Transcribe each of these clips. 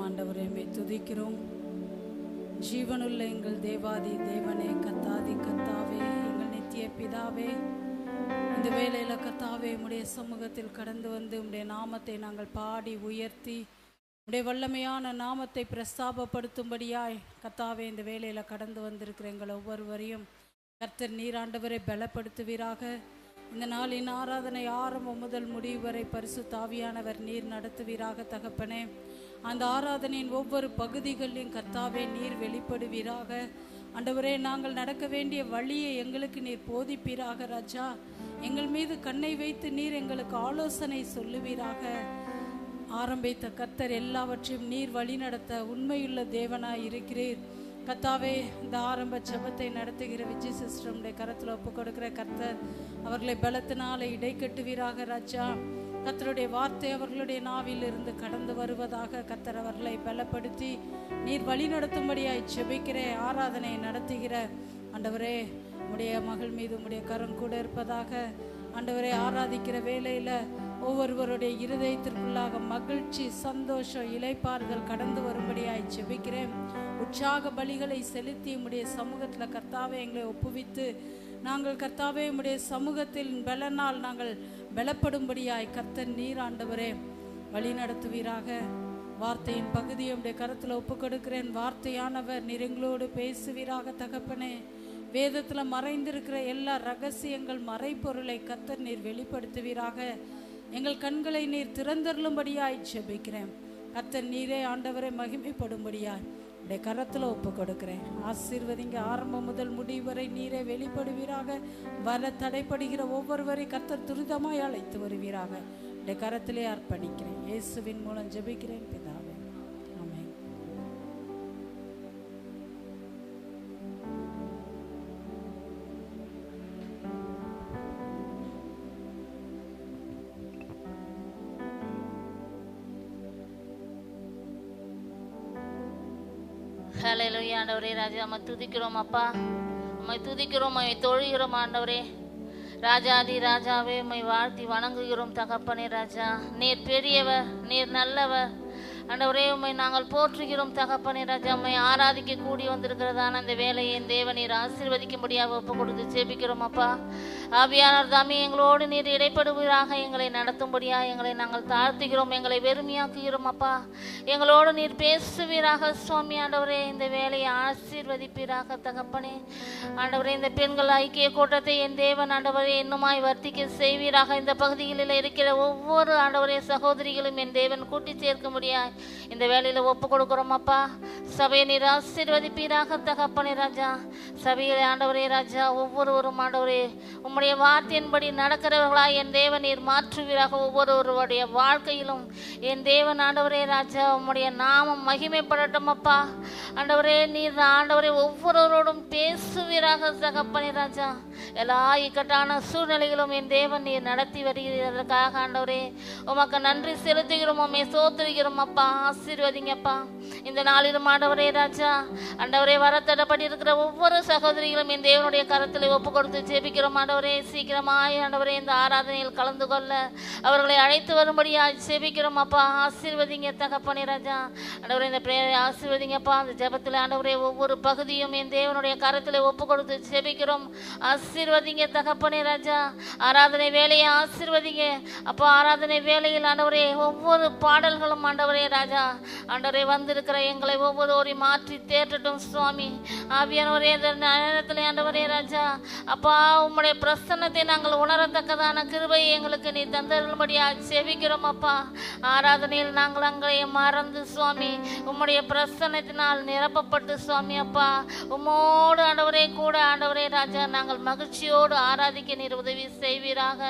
ஆண்டவரே, உம்மை துதிக்கிறோம். ஜீவனுள்ள எங்கள் தேவாதி தேவனே, கத்தாதி கத்தாவே, எங்கள் நித்திய பிதாவே, இந்த வேளையில் கத்தாவே உம்முடைய சமூகத்தில் கடந்து வந்து உம்முடைய நாமத்தை நாங்கள் பாடி உயர்த்தி உம்முடைய வல்லமையான நாமத்தை பிரஸ்தாபப்படுத்தும்படியாய் கத்தாவே இந்த வேளையில் கடந்து வந்திருக்கிற எங்கள் ஒவ்வொருவரையும் கர்த்தர் நீர் ஆண்டவரை பலப்படுத்துவீராக. இந்த நாளின் ஆராதனை ஆரம்பம் முதல் முடிவு வரை பரிசுத்த ஆவியானவர் நீர் நடத்துவீராக. தகப்பனே, அந்த ஆராதனையின் ஒவ்வொரு பகுதிகளிலும் கர்த்தாவே நீர் வெளிப்படுவீராக. ஆண்டவரே, நாங்கள் நடக்க வேண்டிய வழியை எங்களுக்கு நீர் போதிப்பீராக. ராஜா, எங்கள் மீது கண்ணை வைத்து நீர் எங்களுக்கு ஆலோசனை சொல்லுவீராக. ஆரம்பித்த கர்த்தர் எல்லாவற்றையும் நீர் வழிநடத்த உண்மையுள்ள தேவனாய் இருக்கிறீர். கர்த்தாவே, இந்த ஆரம்ப ஜெபத்தை நடத்துகிற விஜய் சிஸ்டருடைய கரத்தில் ஒப்பு கொடுக்கிற கர்த்தர் அவர்களை பலத்தினால இடைக்கட்டுவீராக. ராஜா, கர்த்தருடைய வார்த்தை அவர்களுடைய நாவில் இருந்து கடந்து வருவதாக. கர்த்தர் அவர்களை பலப்படுத்தி நீர் வழி நடத்தும்படியாய் ஜெபிக்கிற ஆராதனை நடத்துகிற ஆண்டவரே, உம்முடைய மகள் மீது உம்முடைய கரம் கூட இருப்பதாக. ஆண்டவரே, ஆராதிக்கிற வேளையில் ஒவ்வொருவருடைய இருதயத்திற்குள்ளாக மகிழ்ச்சி, சந்தோஷம், இளைப்பாறுதல் கடந்து வரும்படியாய் ஜெபிக்கிறேன். உற்சாக பலிகளை செலுத்தி உம்முடைய சமூகத்தில் கர்த்தாவே எங்களை ஒப்புவித்து நாங்கள் கர்த்தாவே உம்முடைய சமூகத்தில் பலனால் நாங்கள் பலப்படும்படியாய் கர்த்தர் நீர் ஆண்டவரே வழி நடத்துவீராக. வார்த்தையின் பகுதியை உம்முடைய கரத்தில் ஒப்பு கொடுக்கிறேன். வார்த்தையானவர் நீர் எங்களோடு பேசுவீராக. தகப்பனே, வேதத்தில் மறைந்திருக்கிற எல்லா ரகசியங்கள் மறைப்பொருளை கர்த்தர் நீர் வெளிப்படுத்துவீராக. எங்கள் கண்களை நீர் திறந்தருளும்படியாய் ஜெபிக்கிறேன். கர்த்தர் நீரே ஆண்டவரை மகிமைப்படும்படியாய் உடைய கரத்தில் ஒப்பு கொடுக்கிறேன். ஆசீர்வதிங்க. ஆரம்பம் முதல் முடிவு வரை நீரே வெளிப்படுவீராக. வர தடைப்படுகிற ஒவ்வொருவரை கர்த்தர் துரிதமாய் அழைத்து வருவீராக. உடைய கரத்திலே அர்ப்பணிக்கிறேன். இயேசுவின் மூலம் ஜெபிக்கிறேன் பிதாவே, ஆமென். ஹல்லேலூயா. ஆண்டவரே ராஜா, உம்மை துதிக்கிறோம் அப்பா, உம்மை துதிக்கிறோம், உம்மை தொழுகிறோம் ஆண்டவரே. ராஜாதி ராஜாவே, உம்மை வாழ்த்தி வணங்குகிறோம் தகப்பனே. ராஜா, நீர் பெரியவர், நீர் நல்லவர் ஆண்டவரே. உம்மை நாங்கள் போற்றுகிறோம் தகப்பனே. ராஜா, உம்மை ஆராதிக்க கூடி வந்திருக்கிறதான அந்த வேலையை என் தேவன் நீர் ஆசீர்வதிக்கும்படியாக ஒப்பு கொடுத்து ஜெபிக்கிறோம் அப்பா. ஆவியானவர் தாமே எங்களோடு நீர் இடைப்படுவீராக. எங்களை நடத்தும்படியாக எங்களை நாங்கள் தாழ்த்துகிறோம், எங்களை வெறுமையாக்குகிறோம் அப்பா. எங்களோடு நீர் பேசுவீராக சுவாமி. ஆண்டவரே, இந்த வேலையை ஆசீர்வதிப்பீராக தகப்பனே. ஆண்டவரே, இந்த பெண்கள் ஐக்கிய கூட்டத்தை என் தேவன் ஆண்டவரே இன்னுமாய் வர்த்திக்க செய்வீராக. இந்த பகுதிகளில் இருக்கிற ஒவ்வொரு ஆண்டவரே சகோதரிகளும் என் தேவன் கூட்டி சேர்க்க முடியாது இந்த வேலையில ஒப்பு கொடுக்கிறோம் அப்பா. சபையை நீர் ஆசீர்வதிப்பீராக தகப்பனே. ராஜா, சபையில ஆண்டவரே ராஜா ஒவ்வொருவரும் ஆண்டவரே உம்முடைய வார்த்தையின்படி நடக்கிறவர்களாய் என் தேவன் நீர் மாற்றுவீராக. ஒவ்வொருவருடைய வாழ்க்கையிலும் என் தேவன் ஆண்டவரே ராஜா உம்முடைய நாமம் மகிமைப்படட்டும் அப்பா. ஆண்டவரே, நீர் ஆண்டவரே ஒவ்வொருவரோடும் பேசுவீராக தகப்பனே. ராஜா, எல்லா இக்கட்டான சூழ்நிலைகளும் என் தேவன் நீர் நடத்தி வருகிறதற்காக ஆண்டவரே உமக்கு நன்றி செலுத்துகிறோம், உம்மை சோத்துகிறோம் அப்பா. ஆசீர்வதிங்கப்பா. இந்த நாளிலும் ஆண்டவரே ராஜா ஆண்டவரே வரத்தடப்படி இருக்கிற ஒவ்வொரு சகோதரிகளும் என் தேவனுடைய கரத்தில் ஒப்பு கொடுத்து ஜெபிக்கிறோம் ஆண்டவரே. சீக்கிரமாய் ஆண்டவரே இந்த ஆராதனையில் கலந்து கொள்ள அவர்களை அழைத்து வரும்படியா ஜெபிக்கிறோம் அப்பா. ஆசீர்வதிங்க தகப்பனே. ராஜா, ஆண்டவரே இந்த பிரேயரை ஆசீர்வதிங்கப்பா. அந்த ஜெபத்தில் ஆண்டவரே ஒவ்வொரு பகுதியும் என் தேவனுடைய கரத்தில் ஒப்பு கொடுத்து ஜெபிக்கிறோம். ஆசீர்வதிங்க தகப்பனே. ராஜா, ஆராதனை வேலையை ஆசீர்வதிங்க அப்பா. ஆராதனை வேலையில் ஆண்டவரே ஒவ்வொரு பாடல்களும் ஆண்டவரே ராஜா ஆண்டவரே வந்திருக்கிற எங்களை ஒவ்வொருவரையும் மாற்றி தேற்றட்டும் சுவாமி. ஆவியானவரே இந்த நேரத்தில் ஆண்டவரே ராஜா அப்பா உம்முடைய பிரசன்னத்தை நாங்கள் உணரத்தக்கதான கிருபையை எங்களுக்கு நீ தந்தருளும்படியா செபிக்கிறோம் அப்பா. ஆராதனையில் நாங்கள் அங்கே மறந்து சுவாமி உம்முடைய பிரசன்னத்தினால் நிரப்பப்பட்டு சுவாமி அப்பா உம்மோடு ஆண்டவரே கூட ஆண்டவரே ராஜா நாங்கள் மகிழ்ச்சியோடு ஆராதிக்க நீர் உதவி செய்வீராக.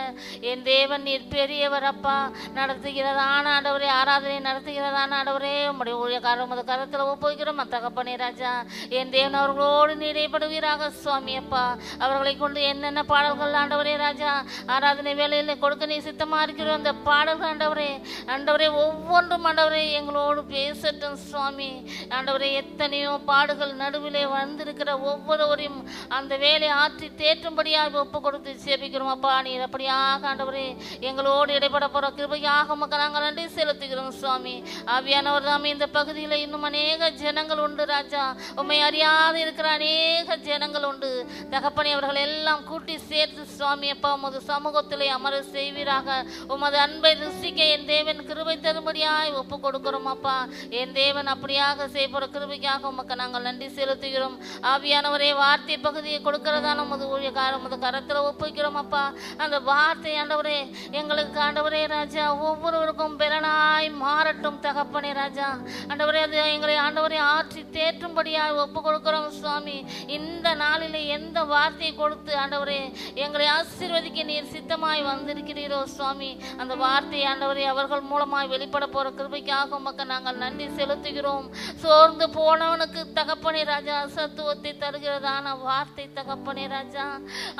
என் தேவன் நீர் பெரியவர் அப்பா. நடத்துகிறதான ஆண்டவரே ஆராதனை நடத்துகிறதான ஆண்டவரே உம்முடைய ஊழியக்காரர் உமது கரத்தில் ஒப்புகிறோம் தகப்பனே. ராஜா, என் தேவன் அவர்களோடு நிறைப்படுவீராக சுவாமி அப்பா. அவர்களை கொண்டு என்னென்ன பாடல்கள் ஆண்டவரே ராஜா ஆராதனை வேலையில் கொடுக்க நீ சித்தமா இருக்கிறோம். அந்த பாடல்கள் ஆண்டவரே ஆண்டவரே ஒவ்வொன்றும் ஆண்டவரே எங்களோடு பேசட்டும் சுவாமி. ஆண்டவரே எத்தனையோ பாடுகள் நடுவிலே வந்திருக்கிற ஒவ்வொருவரையும் அந்த வேலை ஆற்றி தேற்றும்படியாக ஒப்பு கொடுத்து சேபிக்கிறோம் அப்பா. நீர் அப்படியாக ஆண்டவரே எங்களோடு இடைப்பட போற கிருபையாக மக்கள் நாங்கள் நன்றி செலுத்துகிறோம் சுவாமி. ஆவியானவர் தாமே இந்த பகுதியில் இன்னும் அநேக ஜனங்கள் உண்டு ராஜா. உம்மை அறியாது இருக்கிற அநேக ஜனங்கள் உண்டு தகப்பனே. அவர்கள் எல்லாம் கூட்டி சேர்த்து சுவாமி அப்பா உமது சமூகத்திலே அமர செய்வீராக. உமது அன்பை ருசிக்க என் தேவன் கிருபை தரும்படியாய் ஒப்பு கொடுக்கிறோம் அப்பா. என் தேவன் அப்படியாக செய்யப்போற கிருபைக்காக உமக்கு நாங்கள் நன்றி செலுத்துகிறோம். ஆவியானவரே வார்த்தை பகுதியை கொடுக்கிறதான உமது ஊழியக்காரர் உமது கரத்தில் ஒப்புக்கிறோம் அப்பா. அந்த வார்த்தை ஆண்டவரே எங்களுக்கு ஆண்டவரே ராஜா ஒவ்வொருவருக்கும் பெலனாய் மாறட்டும் தகப்பனே ராஜா. ஆண்டவரே அது எங்களை ஆண்டவரே ஆற்றி தேற்றும்படியாக ஒப்பு கொடுக்கிறோம் சுவாமி. இந்த நாளிலே எந்த வார்த்தையை கொடுத்து ஆண்டவரே எங்களை ஆசீர்வதிக்க நீர் சித்தமாய் வந்திருக்கிறீரோ சுவாமி, அந்த வார்த்தை ஆண்டவரே அவர்கள் மூலமாய் வெளிப்பட போற கிருபைக்காக உமக்கு நாங்கள் நன்றி செலுத்துகிறோம். சோர்ந்து போனவனுக்கு தகப்பனே ராஜா சத்துவத்தை தருகிறதான வார்த்தை தகப்பனே ராஜா.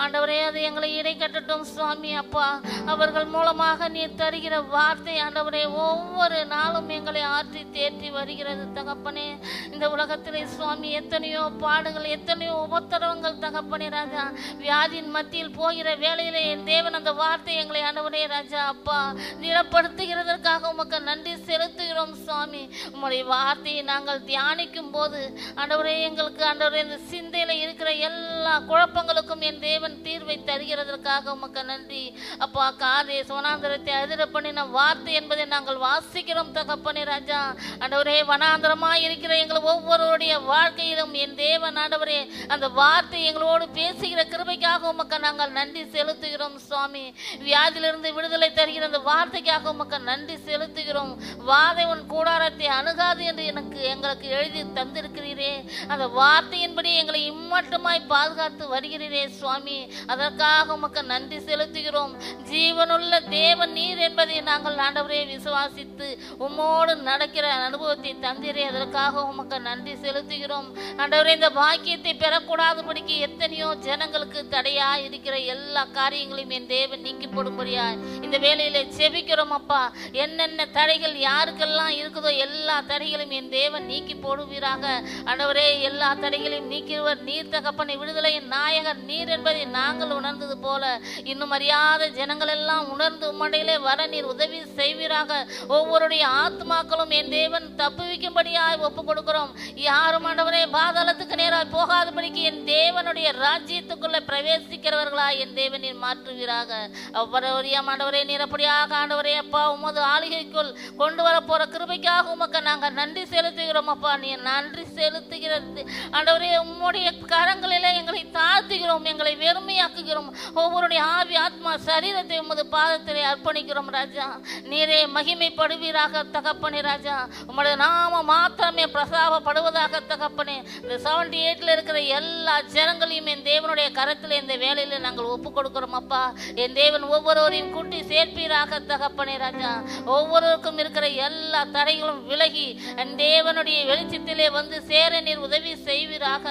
ஆண்டவரே அது எங்களை இடை கட்டட்டும் சுவாமி அப்பா. அவர்கள் மூலமாக நீர் தருகிற வார்த்தை ஆண்டவரே ஒவ்வொரு நாளும் எங்களை ஆற்றி தேற்றி வருகிறது தகப்பனே. இந்த உலகத்திலே சுவாமி எத்தனையோ பாடுகள் எத்தனையோ உபத்திரவங்கள் தகப்பனே ராஜா. வியாதியின் மத்தியில் போகிற வேளையிலே என் தேவன் அந்த வார்த்தை எங்களை ஆண்டவரே ராஜா அப்பா நிலப்படுத்துகிறதற்காக உமக்கு நன்றி செலுத்துகிறோம் சுவாமி. உம்முடைய வார்த்தையை நாங்கள் தியானிக்கும் போது ஆண்டவரே எங்களுக்கு ஆண்டவரே இந்த சிந்தையில இருக்கிற எல்லா குழப்பங்களுக்கும் என் தேவன் தீர்வை தருகிறதற்காக உமக்கு நன்றி அப்பா. காதே வனாந்தரத்தை அதிர பண்ணின வார்த்தை என்பதை நாங்கள் வாசிக்கிறோம் தகப்பனே ராஜா. ஆண்டவரே வனாந்தரமாய் இருக்கிற எங்கள் ஒவ்வொருவருடைய வாழ்க்கையிலும் என் தேவன் ஆண்டவரே அந்த வார்த்தை எங்களோடு பேசுகிற கிருபைக்காக உமக்கு நாங்கள் நன்றி செலுத்துகிறோம் சுவாமி. வியாதியிலிருந்து விடுதலை தருகிற அந்த வார்த்தைக்காக உமக்கு நன்றி செலுத்துகிறோம். வாதை உன் கூடாரத்தை அணுகாது என்று எங்களுக்கு எழுதி தந்திருக்கிறீரே, அந்த வார்த்தையின்படி எங்களை இம்மட்டுமாய் பாதுகாத்து வருகிறீரே சுவாமி. அதற்காக உமக்கு நன்றி செலுத்துகிறோம். ஜீவனுள்ள தேவன் நீர் என்பதை நாங்கள் ஆண்டவரே விசுவாசித்து உம்மோடு நடக்கிற அனுபவத்தை தந்தீரே, அதற்காக உமக்கு நன்றி செலுத்துகிறோம். ஆண்டவரே இந்த பாக்கியத்தை பெறக்கூடாதபடிக்கு எத்தனையோ ஜனங்களுக்கு தடையா இருக்கிற எல்லா காரியங்களையும் என் தேவன் நீக்கி போடும்படியா இந்த வேலையில செபிக்கிறோம் அப்பா. என்னென்ன தடைகள் யாருக்கெல்லாம் இருக்குதோ எல்லா தடைகளையும் என் தேவன் நீக்கி போடுவீராக. ஆண்டவரே எல்லா தடைகளையும் நீக்கிடுவர் நீர் தகப்பனை. விடுதலையின் நாயகர் நீர் என்பதை நாங்கள் உணர்ந்தது போல இன்னும் அறியாத ஜனங்கள் எல்லாம் உணர்ந்து உம்மடையிலே வர நீர் உதவி செய்வீராக. ஒவ்வொருடைய ஆத்மாக்களும் என் தேவன் தப்புவிக்கும்படியாய் ஒப்பு கொடுக்கிறோம். யாரும் ஆண்டவரே பாதாளத்துக்கு நேராக போகாதபடிக்கு என் தேவனுடைய ராஜ்யத்துக்குள்ள பிரவேசிக்கிறவர்களா என் தேவன் நீர் மாற்றுவீராக. அவ்வளவரியாம் ஆண்டவரே நீர் அப்படியாக ஆண்டவரே அப்பா உமது ஆளுகைக்குள் கொண்டு வர போற கிருபைக்காக உமக்கு நாங்கள் நன்றி செலுத்துகிறோம் அப்பா. நீ நன்றி செலுத்துகிறது ஆண்டவரே. உம்முடைய கரங்களிலே எங்களை தாழ்த்துகிறோம், எங்களை வெறுமையாக்குகிறோம். ஒவ்வொருடைய ஆவி ஆத்மா சரீரத்தை உமது பாதத்திலே அர்ப்பணிக்கிறோம் ராஜா. நீரே மகிமைப்படுவீராக தகப்பனே ராஜா. உம்முடைய நாம மாத்திரமே பிரசாபப்படுவதாக தகப்பனே. இந்த 78 இருக்கிற எல்லா ஜனங்களையும் என் தேவனுடைய கரத்தில் இந்த வேலையில நாங்கள் ஒப்பு கொடுக்கிறோம் அப்பா. என் தேவன் ஒவ்வொருவரையும் கூட்டி சேர்ப்பீராக தகப்பனே ராஜா. ஒவ்வொருவருக்கும் இருக்கிற எல்லா தடைகளும் விலகி என் தேவனுடைய வெளிச்சத்திலே வந்து சேர நீர் உதவி செய்வீராக.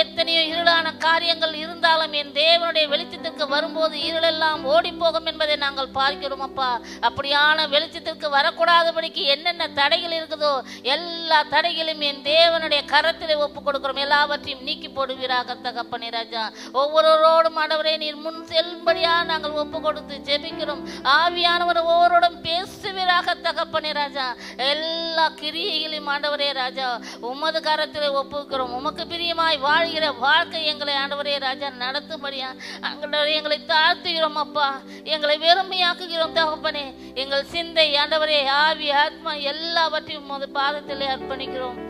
எத்தனையோ இருளான காரியங்கள் இருந்தாலும் என் தேவனுடைய வெளிச்சத்திற்கு வரும்போது இருளெல்லாம் ஓடி போகும் என்பதை நாங்கள் பார்க்கிறோம் அப்பா. அப்படியான வெளிச்சத்திற்கு வரக்கூடாதபடிக்கு என்னென்ன தடைகள் இருக்குதோ எல்லா தடைகளையும் என் தேவனுடைய கரத்திலே ஒப்பு கொடுக்கிறோம். எல்லாவற்றையும் நீக்கி போடுவீராக தகப்பனே ராஜா. ஒவ்வொருவரோடும் ஆண்டவரே நீர் முன் செல்லும்படியா நாங்கள் ஒப்பு கொடுத்து ஜெபிக்கிறோம். ஆவியானவர் ஒவ்வொருடன் பேசுவீராக தகப்பனே ராஜா. எல்லா கிரியைகளையும் ஆண்டவரே ராஜா உமது கரத்திலே ஒப்புக்கிறோம். உமக்கு பிரியமாய் வாழ்கிற வாழ்க்கை எங்களை ஆண்டவரே ராஜா நடத்தும்படியா ஆண்டவரே எங்களை தாழ்த்துகிறோம் அப்பா. எங்களை வெறுமையாக்குகிறோம் தகப்பனே. எங்கள் சிந்தை ஆண்டவரே ஆவி ஆத்மா எல்லாவற்றையும் உமது பாதத்திலே அர்ப்பணிக்கிறோம்.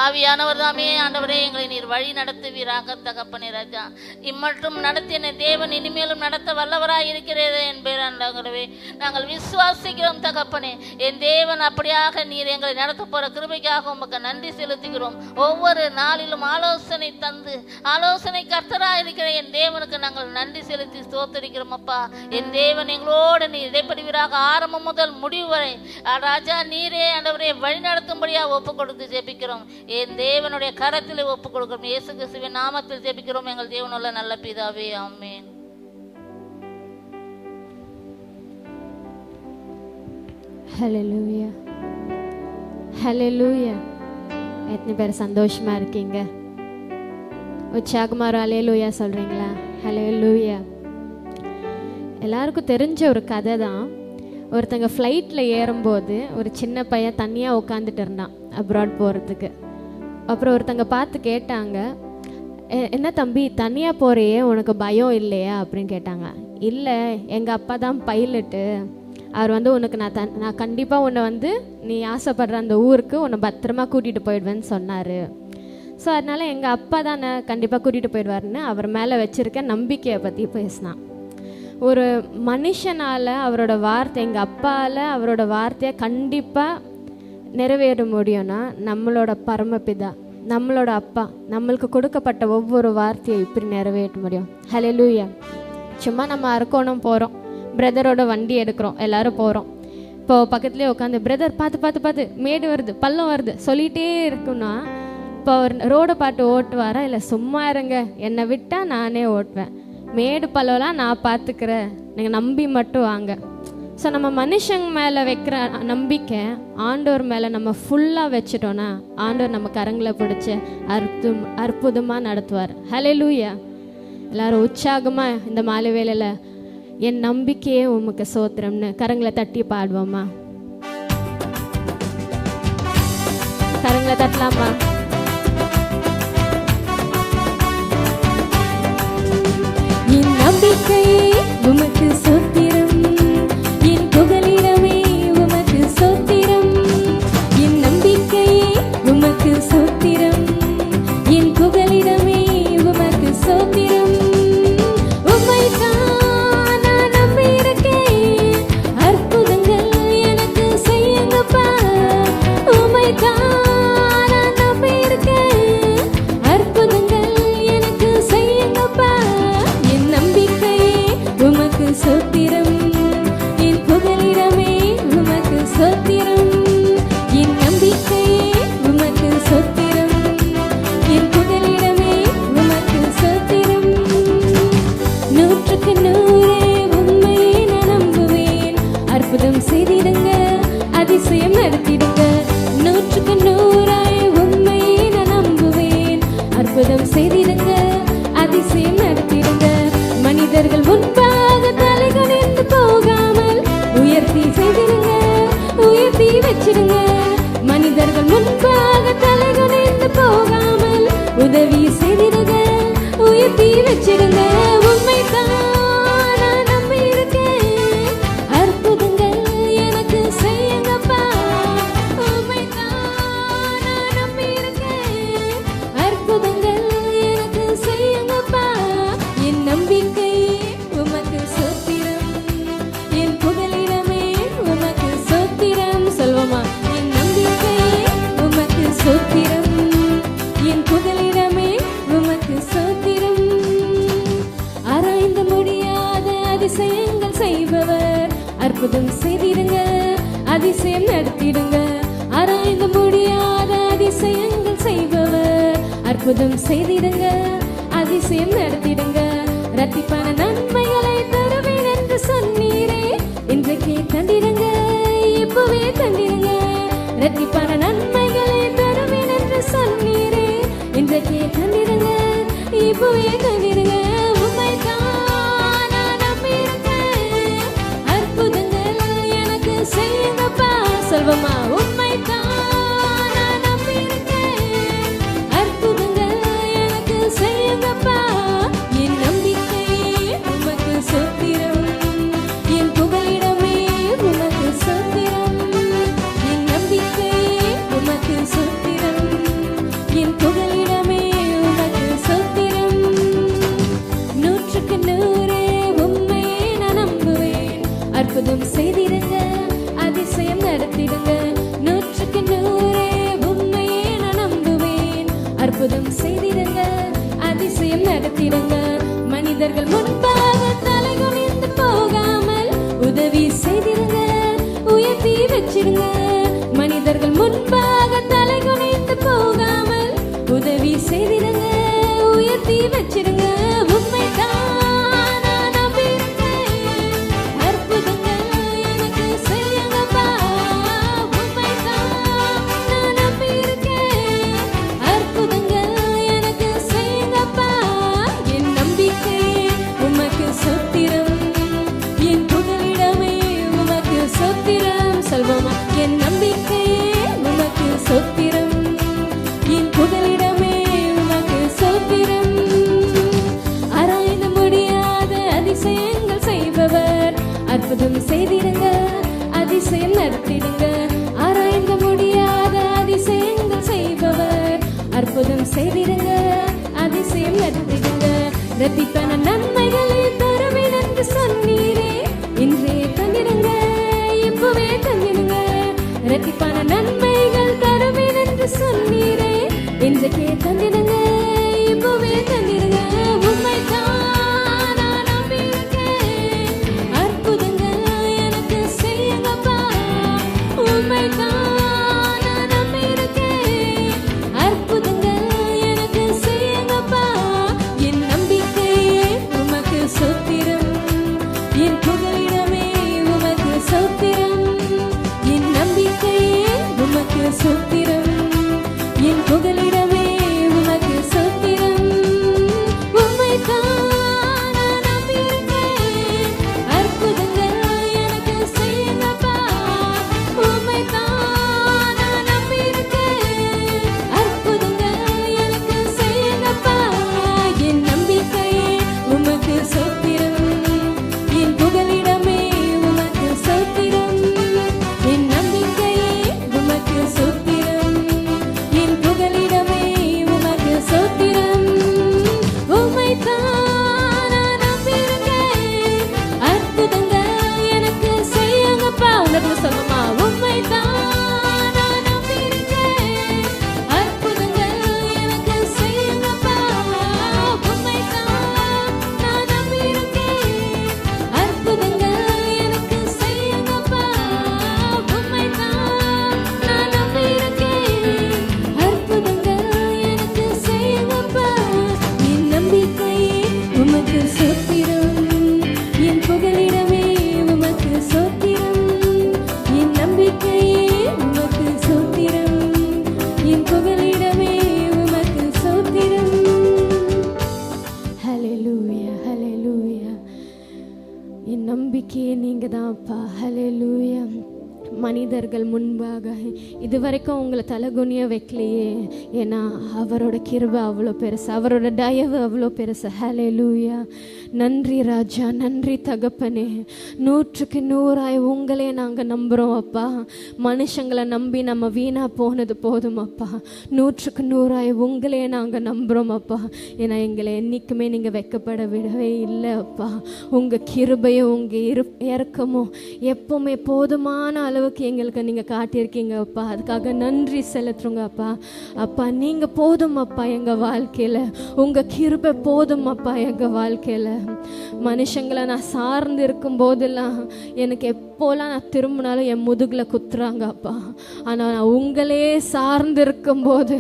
ஆவியானவர் தாமே ஆண்டவரே எங்களை நீர் வழி நடத்துவீராக தகப்பனே ராஜா. இம்மற்றும் நடத்தின தேவன் இனிமேலும் நடத்த வல்லவராய் இருக்கிறது என்பதே நாங்கள் விசுவாசிக்கிறோம் தகப்பனே. என் தேவன் அப்படியாக நீர் எங்களை நடத்த போற கிருபைக்காக உமக்கு நன்றி செலுத்துகிறோம். ஒவ்வொரு நாளிலும் ஆலோசனை தந்து ஆலோசனை கர்த்தராய் இருக்கிற என் தேவனுக்கு நாங்கள் நன்றி செலுத்தி ஸ்தோத்தரிக்கிறோம் அப்பா. என் தேவன் எங்களோடு நீர் இடைப்படுவீராக. ஆரம்பம் முதல் முடிவு வரை ராஜா நீரே ஆண்டவரே வழி நடத்தும்படியாக ஒப்பு கொடுத்து ஜெபிக்கிறோம். என் தேவனுடைய கரத்தில் ஒப்புக் கொடுக்கிறோம். இயேசு கிறிஸ்துவின் நாமத்தில் ஜெபிக்கிறோம் எங்கள் தேவனுள்ள நல்ல பிதாவே, ஆமென். ஹல்லேலூயா, ஹல்லேலூயா. எத்தனை பேர் சந்தோஷமா இருக்கீங்க? உற்சாகமாக ஹல்லேலூயா சொல்றீங்களா? ஹல்லேலூயா. எல்லாருக்கும் தெரிஞ்ச ஒரு கதை தான். ஒருத்தங்க ஃப்ளைட்டில் ஏறும்போது ஒரு சின்ன பையன் தனியாக உட்காந்துட்டு இருந்தான் அப்ராட் போகிறதுக்கு. அப்புறம் ஒருத்தங்க பார்த்து கேட்டாங்க, என்ன தம்பி தனியாக போகிறையே, உனக்கு பயம் இல்லையா அப்படின்னு கேட்டாங்க. இல்லை, எங்கள் அப்பா தான் பைலட்டு, அவர் உனக்கு நான் கண்டிப்பாக உன்னை நீ ஆசைப்படுற அந்த ஊருக்கு உன்னை பத்திரமா கூட்டிகிட்டு போயிடுவேன்னு சொன்னார். ஸோ அதனால் எங்கள் அப்பா தான் கண்டிப்பாக கூட்டிகிட்டு போயிடுவார்னு அவர் மேலே வச்சுருக்க நம்பிக்கையை பற்றி பேசினான். ஒரு மனுஷனால் அவரோட வார்த்தை, எங்கள் அப்பாவில் அவரோட வார்த்தையை கண்டிப்பாக நிறைவேற முடியும்னா நம்மளோட பரமபிதா, நம்மளோட அப்பா நம்மளுக்கு கொடுக்கப்பட்ட ஒவ்வொரு வார்த்தையை இப்படி நிறைவேற்ற முடியும். ஹல்லேலூயா. சும்மா நம்ம அரக்கோணம் போகிறோம், பிரதரோட வண்டி எடுக்கிறோம், எல்லோரும் போகிறோம். இப்போது பக்கத்துலேயே உட்காந்து பிரதர் பார்த்து மேடு வருது, பள்ளம் வருது சொல்லிகிட்டே இருக்குன்னா, இப்போ அவர் ரோடை பாட்டு ஓட்டுவாரா? இல்லை, சும்மா இருங்க, என்னை விட்டால் நானே ஓட்டுவேன், மேடு பள்ளம்லாம் நான் பார்த்துக்கிறேன், நீங்கள் நம்பி மட்டும் வாங்க. ஸோ நம்ம மனுஷங்க மேலே வைக்கிற நம்பிக்கை ஆண்டவர் மேலே நம்ம ஃபுல்லாக வச்சுட்டோன்னா ஆண்டவர் நம்ம கரங்களை பிடிச்சி அற்புதமாக நடத்துவார். ஹல்லேலூயா. எல்லாரும் உற்சாகமாக இந்த மாலை வேளையில் என் நம்பிக்கையே உமக்கு சோத்திரம்னு கரங்களை தட்டி பாடுவோமா? கரங்களை தட்டலாமா? என் நம்பிக்கையே உமக்கு சோத்திரம், என் புகலிடமே உமக்கு சோத்திரம். என் நம்பிக்கையே உமக்கு சோத்திரம், என் புகலிடமே உமக்கு சோத்திரம். உம்மைத்தான் நான் நம்பியிருக்கேன், அற்புதங்கள் எனக்கு செய்யுங்கப்பா. உம்மைத்தான் நான் நம்பியிருக்கேன், அற்புதங்கள் எனக்கு செய்யுங்கப்பா. என் நம்பிக்கையே உமக்கு சோத்திரம், என் புகலிடமே உமக்கு சோத்திரம். என் நம்பிக்கையே உமக்கு சோத்திரம், என் புகலிடமே உமக்கு சோத்திரம். நூற்றுக்கு நூறே உண்மையை நான் நம்புவேன், அற்புதம் செய்திடுங்க, அதிசயம் நடத்திடுங்க. நூற்றுக்கு நூறாய் உண்மையை நான் நம்புவேன், அற்புதம் செய்திடுங்க, அதிசயம் நடத்திடுங்க. மனிதர்கள் முன்பாக தலைகுனிந்து போகாமல் உயர்த்தி செய்திடுங்க, உயர்த்தி வச்சிடுங்க. மனிதர்கள் முன்பாக தலைகுனிந்து போகாமல் உதவி செய்திடுங்க, உயர்த்தி வச்சிடுங்க. உண்மைதான் நான் நம்பியிருக்கேன், அற்புதங்கள் எனக்கு செய்யுங்கப்பா. உண்மைதான் நான் நம்பியிருக்கேன், அற்புதங்கள் எனக்கு செய்யுங்கப்பா. என் நம்பிக்கையே உமக்கு சோத்திரம், என் புகலிடமே உமக்கு சோத்திரம். சொல்வோமா? என் நம்பிக்கையே உமக்கு சோத்திரம், என் புகலிடமே உமக்கு சோத்திரம். ஆராய்ந்து முடியாத அதிசயங்கள் செய்பவர், அற்புதம் செய்திடுங்க, அதிசயம் நடத்திடுங்க. ஆராய்ந்து முடியாத அதிசயங்கள் செய்பவர், அற்புதம் செய்திடுங்க, அதிசயம் நடத்திடுங்க. இரட்டிப்பான நன்மைகளை தருவேன் என்று சொன்னீரே, இன்றைக்கே தந்திடுங்க, இப்பவே தந்திடுங்க. இரட்டிப்பான நன்மைகளை தருவேன் என்று சொன்னீரே, இன்றைக்கே தந்திடுங்க, இப்பவே தந்திடுங்க. உம்மைத்தான் நான் நம்பியிருக்கேன், அற்புதங்கள் எனக்கு செய்யுங்கப்பா. சொல்வோமா? உம்மைத்தான் நான் நம்பியிருக்கேன், அற்புதங்கள் எனக்கு செய்யுங்கப்பா. என் நம்பிக்கையே உமக்கு சோத்திரம், என் புகலிடமே உமக்கு சோத்திரம். என் நம்பிக்கையே இரட்டிப்பான நன்மைகளை தருவேன் என்று சொன்னீரே, இன்றே தந்திடுங்க, இப்பவே தந்திடுங்க. இரட்டிப்பான நன்மைகள் தருவேன் என்று சொன்னீரே, இன்றைக்கே தந்திடுங்க, இப்பவே தந்திடுங்க. உம்மைத்தான் நான் நம்பியிருக்கேன், அற்புதங்கள் எனக்கு செய்யுங்கப்பா. உம்மைத்தான் நான் நம்பியிருக்கேன், அற்புதங்கள் எனக்கு செய்யுங்கப்பா. என் நம்பிக்கையே உமக்கு சொத்திரம், என் புகலிடமே உமக்கு சொத்திரம். என் நம்பிக்கையே உமக்கு சொத்திரம், என் புகலிடமே உமக்கு சொத்திரம். உம்மைத்தான் நான் நம்பியிருக்கேன், அற்புதங்கள் எனக்கு செய்யுங்கப்பா. உம்மைத்தான் நான் நம்பியிருக்கேன், அற்புதங்கள் எனக்கு செய்யுங்கப்பா. என் நம்பிக்கையே உமக்கு சொத்திரம், என் புகலிடமே உமக்கு சொத்திரம். என் நம்பிக்கையே உமக்கு சொத்திரம், என் புகலிடமே உமக்கு சொத்திரம். உம்மைத்தான் நான் நம்பியிருக்கேன், அற்புதங்கள் எனக்கு செய்யுங்கப்பா. உனக்கு சொல்லுமா? உம்மைத்தான் நான் நம்பியிருக்கேன், அற்புதங்கள் எனக்கு செய்யுங்கப்பா. உம்மைத்தான் நான் நம்பியிருக்கேன், அற்புதங்கள் எனக்கு செய்யுங்கப்பா. உம்மைத்தான் நான் நம்பியிருக்கேன், அற்புதங்கள் எனக்கு செய்யுங்கப்பா. என் நம்பிக்கையே உமக்கு சொத்திரம், என் புகலிடமே உமக்கு சொத்திரம். என் நம்பிக்கையே உமக்கு சொத்திரம், என் புகலிடமே உமக்கு சொத்திரம். ஹல்லேலூயா, ஹல்லேலூயா. என் நம்பிக்கையே நீங்க தான்ப்பா. ஹல்லேலூயா. மனிதர்கள் முன்பாக இதுவரைக்கும் உங்களை தலகுனிய வைக்கலையே, ஏன்னா அவரோட கிருபை அவ்வளோ பெருசு, அவரோட தயவு அவ்வளோ பெருசு. ஹல்லேலூயா. நன்றி ராஜா, நன்றி தகப்பனே. 100க்கு 100 உங்களே நாங்கள் நம்புகிறோம் அப்பா. மனுஷங்களை நம்பி நம்ம வீணாக போனது போதும் அப்பா. 100க்கு 100 உங்களே நாங்கள் நம்புகிறோம் அப்பா. ஏன்னா எங்களை என்றைக்குமே நீங்கள் வெட்கப்பட விடவே இல்லை அப்பா. உங்கள் கிருபையும் உங்கள் இறக்கமும் எப்போவுமே போதுமான அளவுக்கு எங்களுக்கு நீங்கள் காட்டியிருக்கீங்க அப்பா. அதுக்காக நன்றி செலுத்துறோங்க அப்பா. அப்பா நீங்கள் போதும் அப்பா எங்கள் வாழ்க்கையில், உங்கள் கிருபை போதும் அப்பா எங்கள் வாழ்க்கையில். மனுஷங்களை நான் சார்ந்து இருக்கும் போதெல்லாம் எனக்கு எப்போலாம் நான் திரும்பினாலும் என் முதுகில் குத்துறாங்க அப்பா. ஆனால் நான் உங்களே சார்ந்து இருக்கும்போது,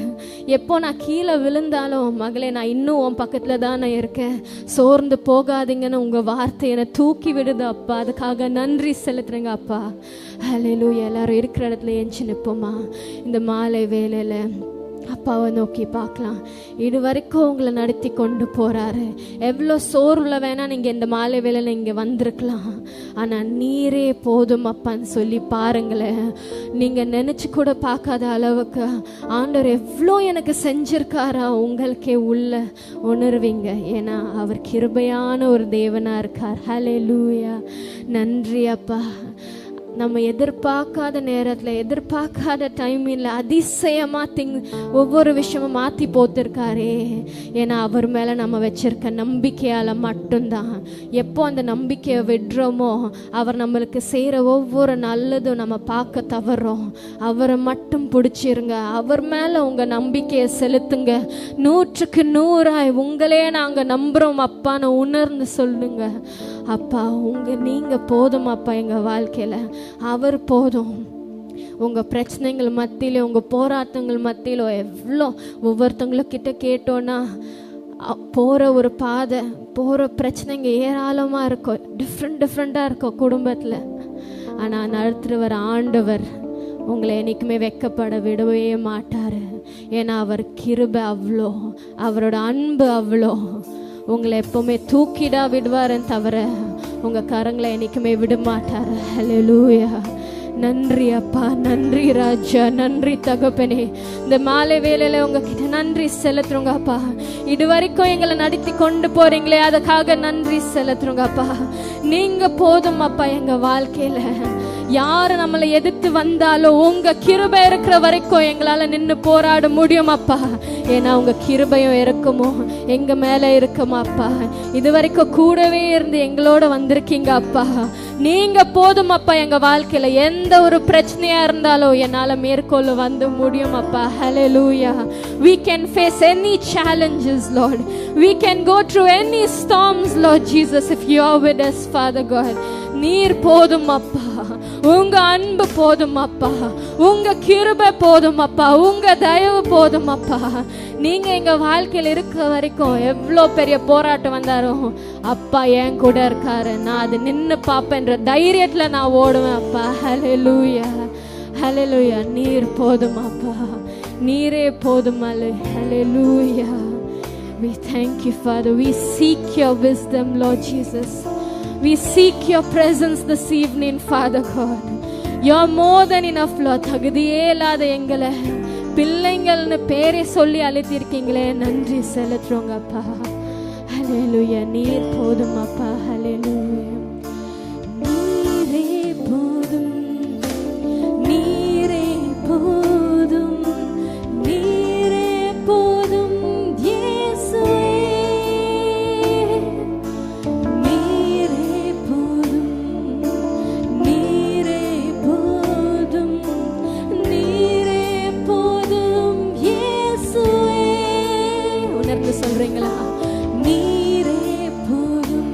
எப்போ நான் கீழே விழுந்தாலும் மகளே நான் இன்னும் உன் பக்கத்தில் தான் நான் இருக்கேன், சோர்ந்து போகாதீங்கன்னு உங்கள் வார்த்தை என்னை தூக்கி விடுது அப்பா. அதுக்காக நன்றி செலுத்துறேங்க அப்பா. ஹல்லேலூயா. எல்லாரும் இருக்கிற இடத்துல ஏஞ்சி நிற்போமா? இந்த மாலை வேளையில் அப்பாவை நோக்கி பார்க்கலாம். இது வரைக்கும் உங்களை நடத்தி கொண்டு போகிறாரு. எவ்வளோ சோர்வில் வேணால் நீங்கள் இந்த மாலை வேளையில் இங்கே வந்திருக்கலாம், ஆனால் நீரே போதும் அப்பான்னு சொல்லி பாருங்களேன். நீங்கள் நினச்சி கூட பார்க்காத அளவுக்கு ஆண்டவர் எவ்வளோ எனக்கு செஞ்சுருக்காரா உங்களுக்கே உள்ள உணர்வீங்க. ஏன்னா அவர் கிருபையான ஒரு தேவனாக இருக்கார். ஹல்லேலூயா. நன்றி அப்பா. நம்ம எதிர்பார்க்காத நேரத்தில், எதிர்பார்க்காத டைமில் அதிசயமாக ஒவ்வொரு விஷயமும் மாற்றி போத்திருக்காரே. ஏன்னா அவர் மேலே நம்ம வச்சிருக்க நம்பிக்கையால் மட்டும்தான். எப்போ அந்த நம்பிக்கையை விடுறோமோ அவர் நம்மளுக்கு செய்கிற ஒவ்வொரு நல்லதும் நம்ம பார்க்க தவறோம். அவரை மட்டும் பிடிச்சிருங்க, அவர் மேலே உங்கள் நம்பிக்கையை செலுத்துங்க. 100க்கு 100 உங்களே நாங்கள் நம்புகிறோம் அப்பான்னு உணர்ந்து சொல்லுங்க. அப்பா நீங்கள் போதும் அப்பா எங்கள் வாழ்க்கையில், அவர் போதும். உங்கள் பிரச்சனைகள் மத்தியில, உங்கள் போராட்டங்கள் மத்தியில எவ்வளோ ஒவ்வொருத்தவங்களுக்கிட்ட கேட்டோன்னா போகிற ஒரு பாதை, போகிற பிரச்சனைங்க ஏராளமாக இருக்கும், டிஃப்ரெண்ட்டாக இருக்கும் குடும்பத்தில். ஆனால் நடத்துகிறவர் ஆண்டவர் உங்களை என்றைக்குமே வெட்கப்பட விடவே மாட்டார். ஏன்னா அவர் கிருபை அவ்வளோ, அவரோட அன்பு அவ்வளோ. உங்களை எப்போவுமே தூக்கிடா விடுவாரன்னு தவிர உங்கள் கரங்களை என்றைக்குமே விட மாட்டார். ஹல்லேலூயா. நன்றி அப்பா, நன்றி ராஜா, நன்றி தகப்பனே. இந்த மாலை வேளையில் உங்ககிட்ட நன்றி செலுத்துறோங்க அப்பா. இது வரைக்கும் எங்களை நடத்தி கொண்டு போறீங்களே, அதுக்காக நன்றி செலுத்துறோங்க அப்பா. நீங்க போதும் அப்பா எங்க வாழ்க்கையில. யாரு நம்மளை எதிர்த்து வந்தாலும் உங்க கிருபை இருக்கிற வரைக்கும் எங்களால நின்று போராட முடியும் அப்பா. ஏன்னா உங்க கிருபையும் இருக்குமோ எங்க மேல இருக்குமா அப்பா. இது வரைக்கும் கூடவே இருந்து எங்களோட வந்திருக்கீங்க அப்பா. நீங்க போதும் அப்பா. எங்க வாழ்க்கையில எந்த ஒரு பிரச்சனையா இருந்தாலும் என்னால மேற்கொள்ள வந்து முடியும் அப்பா. Hallelujah. We can face any challenges, Lord. We can go through any storms, Lord Jesus, if you are with us, Father God. நீர் போதும் அப்பா. உங்க அன்பு போதும் அப்பா. உங்க கிருபை போதும் அப்பா. உங்க தயவு போதும் அப்பா. நீங்க எங்க வாழ்க்கையில இருக்க வரைக்கும் எவ்வளோ பெரிய போராட்டம் வந்தாலும் அப்பா என் கூட இருக்காரு. நான் அது நின்று பார்ப்பேன்ற தைரியத்துல நான் ஓடுவேன் அப்பா. ஹல்லேலூயா, ஹல்லேலூயா. நீர் போதும் அப்பா. நீரே போதும். ஹல்லேலூயா. We thank you, Father. We seek your wisdom, Lord Jesus. We seek your presence this evening, Father God. You're more than enough, Lord. தகுதியே இல்லாத எங்களை பிள்ளைங்கள்னு பேரை சொல்லி அழைத்திருக்கீங்களே, நன்றி செலுத்துறோங்க அப்பா. ஹல்லேலூயா. நீர் போதும் அப்பா. ஹல்லேலூயா. நீரே போதும், நீரே போதும், நீரே போதும் இயேசுவே. சொல்றீங்களா? நீரே போதும்,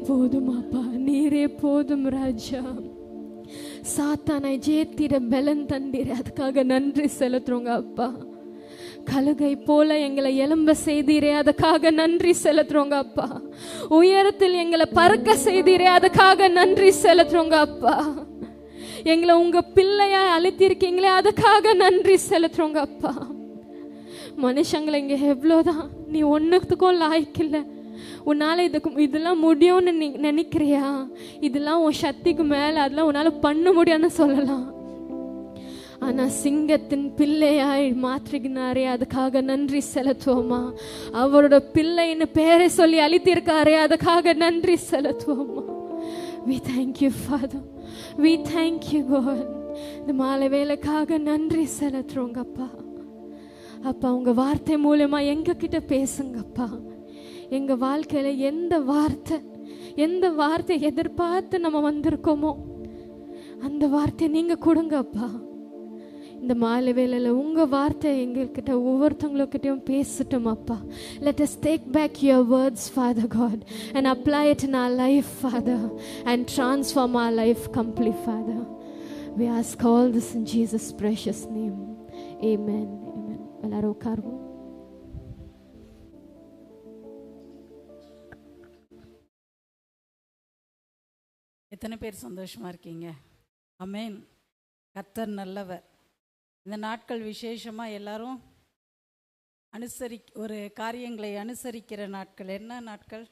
போதும் அப்பா, நீரே போதும் ராஜா. சாத்தானை ஜெயித்திட பலன் தந்தீர், அதுக்காக நன்றி செலுத்துறோங்க அப்பா. கழுகை போல எங்களை எலும்ப செய்தீரே, அதுக்காக நன்றி செலுத்துறோங்க அப்பா. உயரத்தில் எங்களை பறக்க செய்தீரே, அதுக்காக நன்றி செலுத்துறோங்க அப்பா. எங்களை உங்க பிள்ளையா அழைத்திருக்கீங்களே, அதுக்காக நன்றி செலுத்துறோங்க அப்பா. மனுஷங்களை இங்க எவ்வளோதான், நீ ஒன்னுத்துக்கும் லாய்க்கில்லை. உன்னால இதெல்லாம் முடியும்னு நீ நினைக்கிறியா? இதெல்லாம் உன் சக்திக்கு மேல, அதெல்லாம் உன்னால பண்ண முடியும்னு சொல்லலாம். ஆனா சிங்கத்தின் பிள்ளையாய் மாற்றினாரே, அதுக்காக நன்றி செலுத்துவோமா? அவரோட பிள்ளைன்னு பேரை சொல்லி அழித்திருக்காரே, அதுக்காக நன்றி செலுத்துவோமா? We thank you Father, we thank you God. இந்த மாலை வேளைக்காக நன்றி செலுத்துறோங்க அப்பா. அப்பா உங்க வார்த்தை மூலமா எங்க கிட்ட பேசுங்கப்பா. எங்க வாழ்க்கையில எந்த வார்த்தை எதிர்பார்த்து நம்ம வந்திருக்கோமோ அந்த வார்த்தையை நீங்க கொடுங்கப்பா. இந்த மாலை வேளையில உங்க வார்த்தை எங்ககிட்ட ஒவ்வொருத்தவங்கக்கிட்டையும் பேசட்டும் அப்பா. Let us take back your words Father God and apply it in our life Father and transform our life completely Father. We ask all this in Jesus precious name. Amen. Amen. எல்லாரும் உட்காருவோம். எத்தனை பேர் சந்தோஷமா இருக்கீங்க? ஆமென். கர்த்தர் நல்லவர். இந்த நாட்கள் விசேஷமாக எல்லாரும் ஒரு காரியங்களை அனுசரிக்கிற நாட்கள். என்ன நாட்கள்?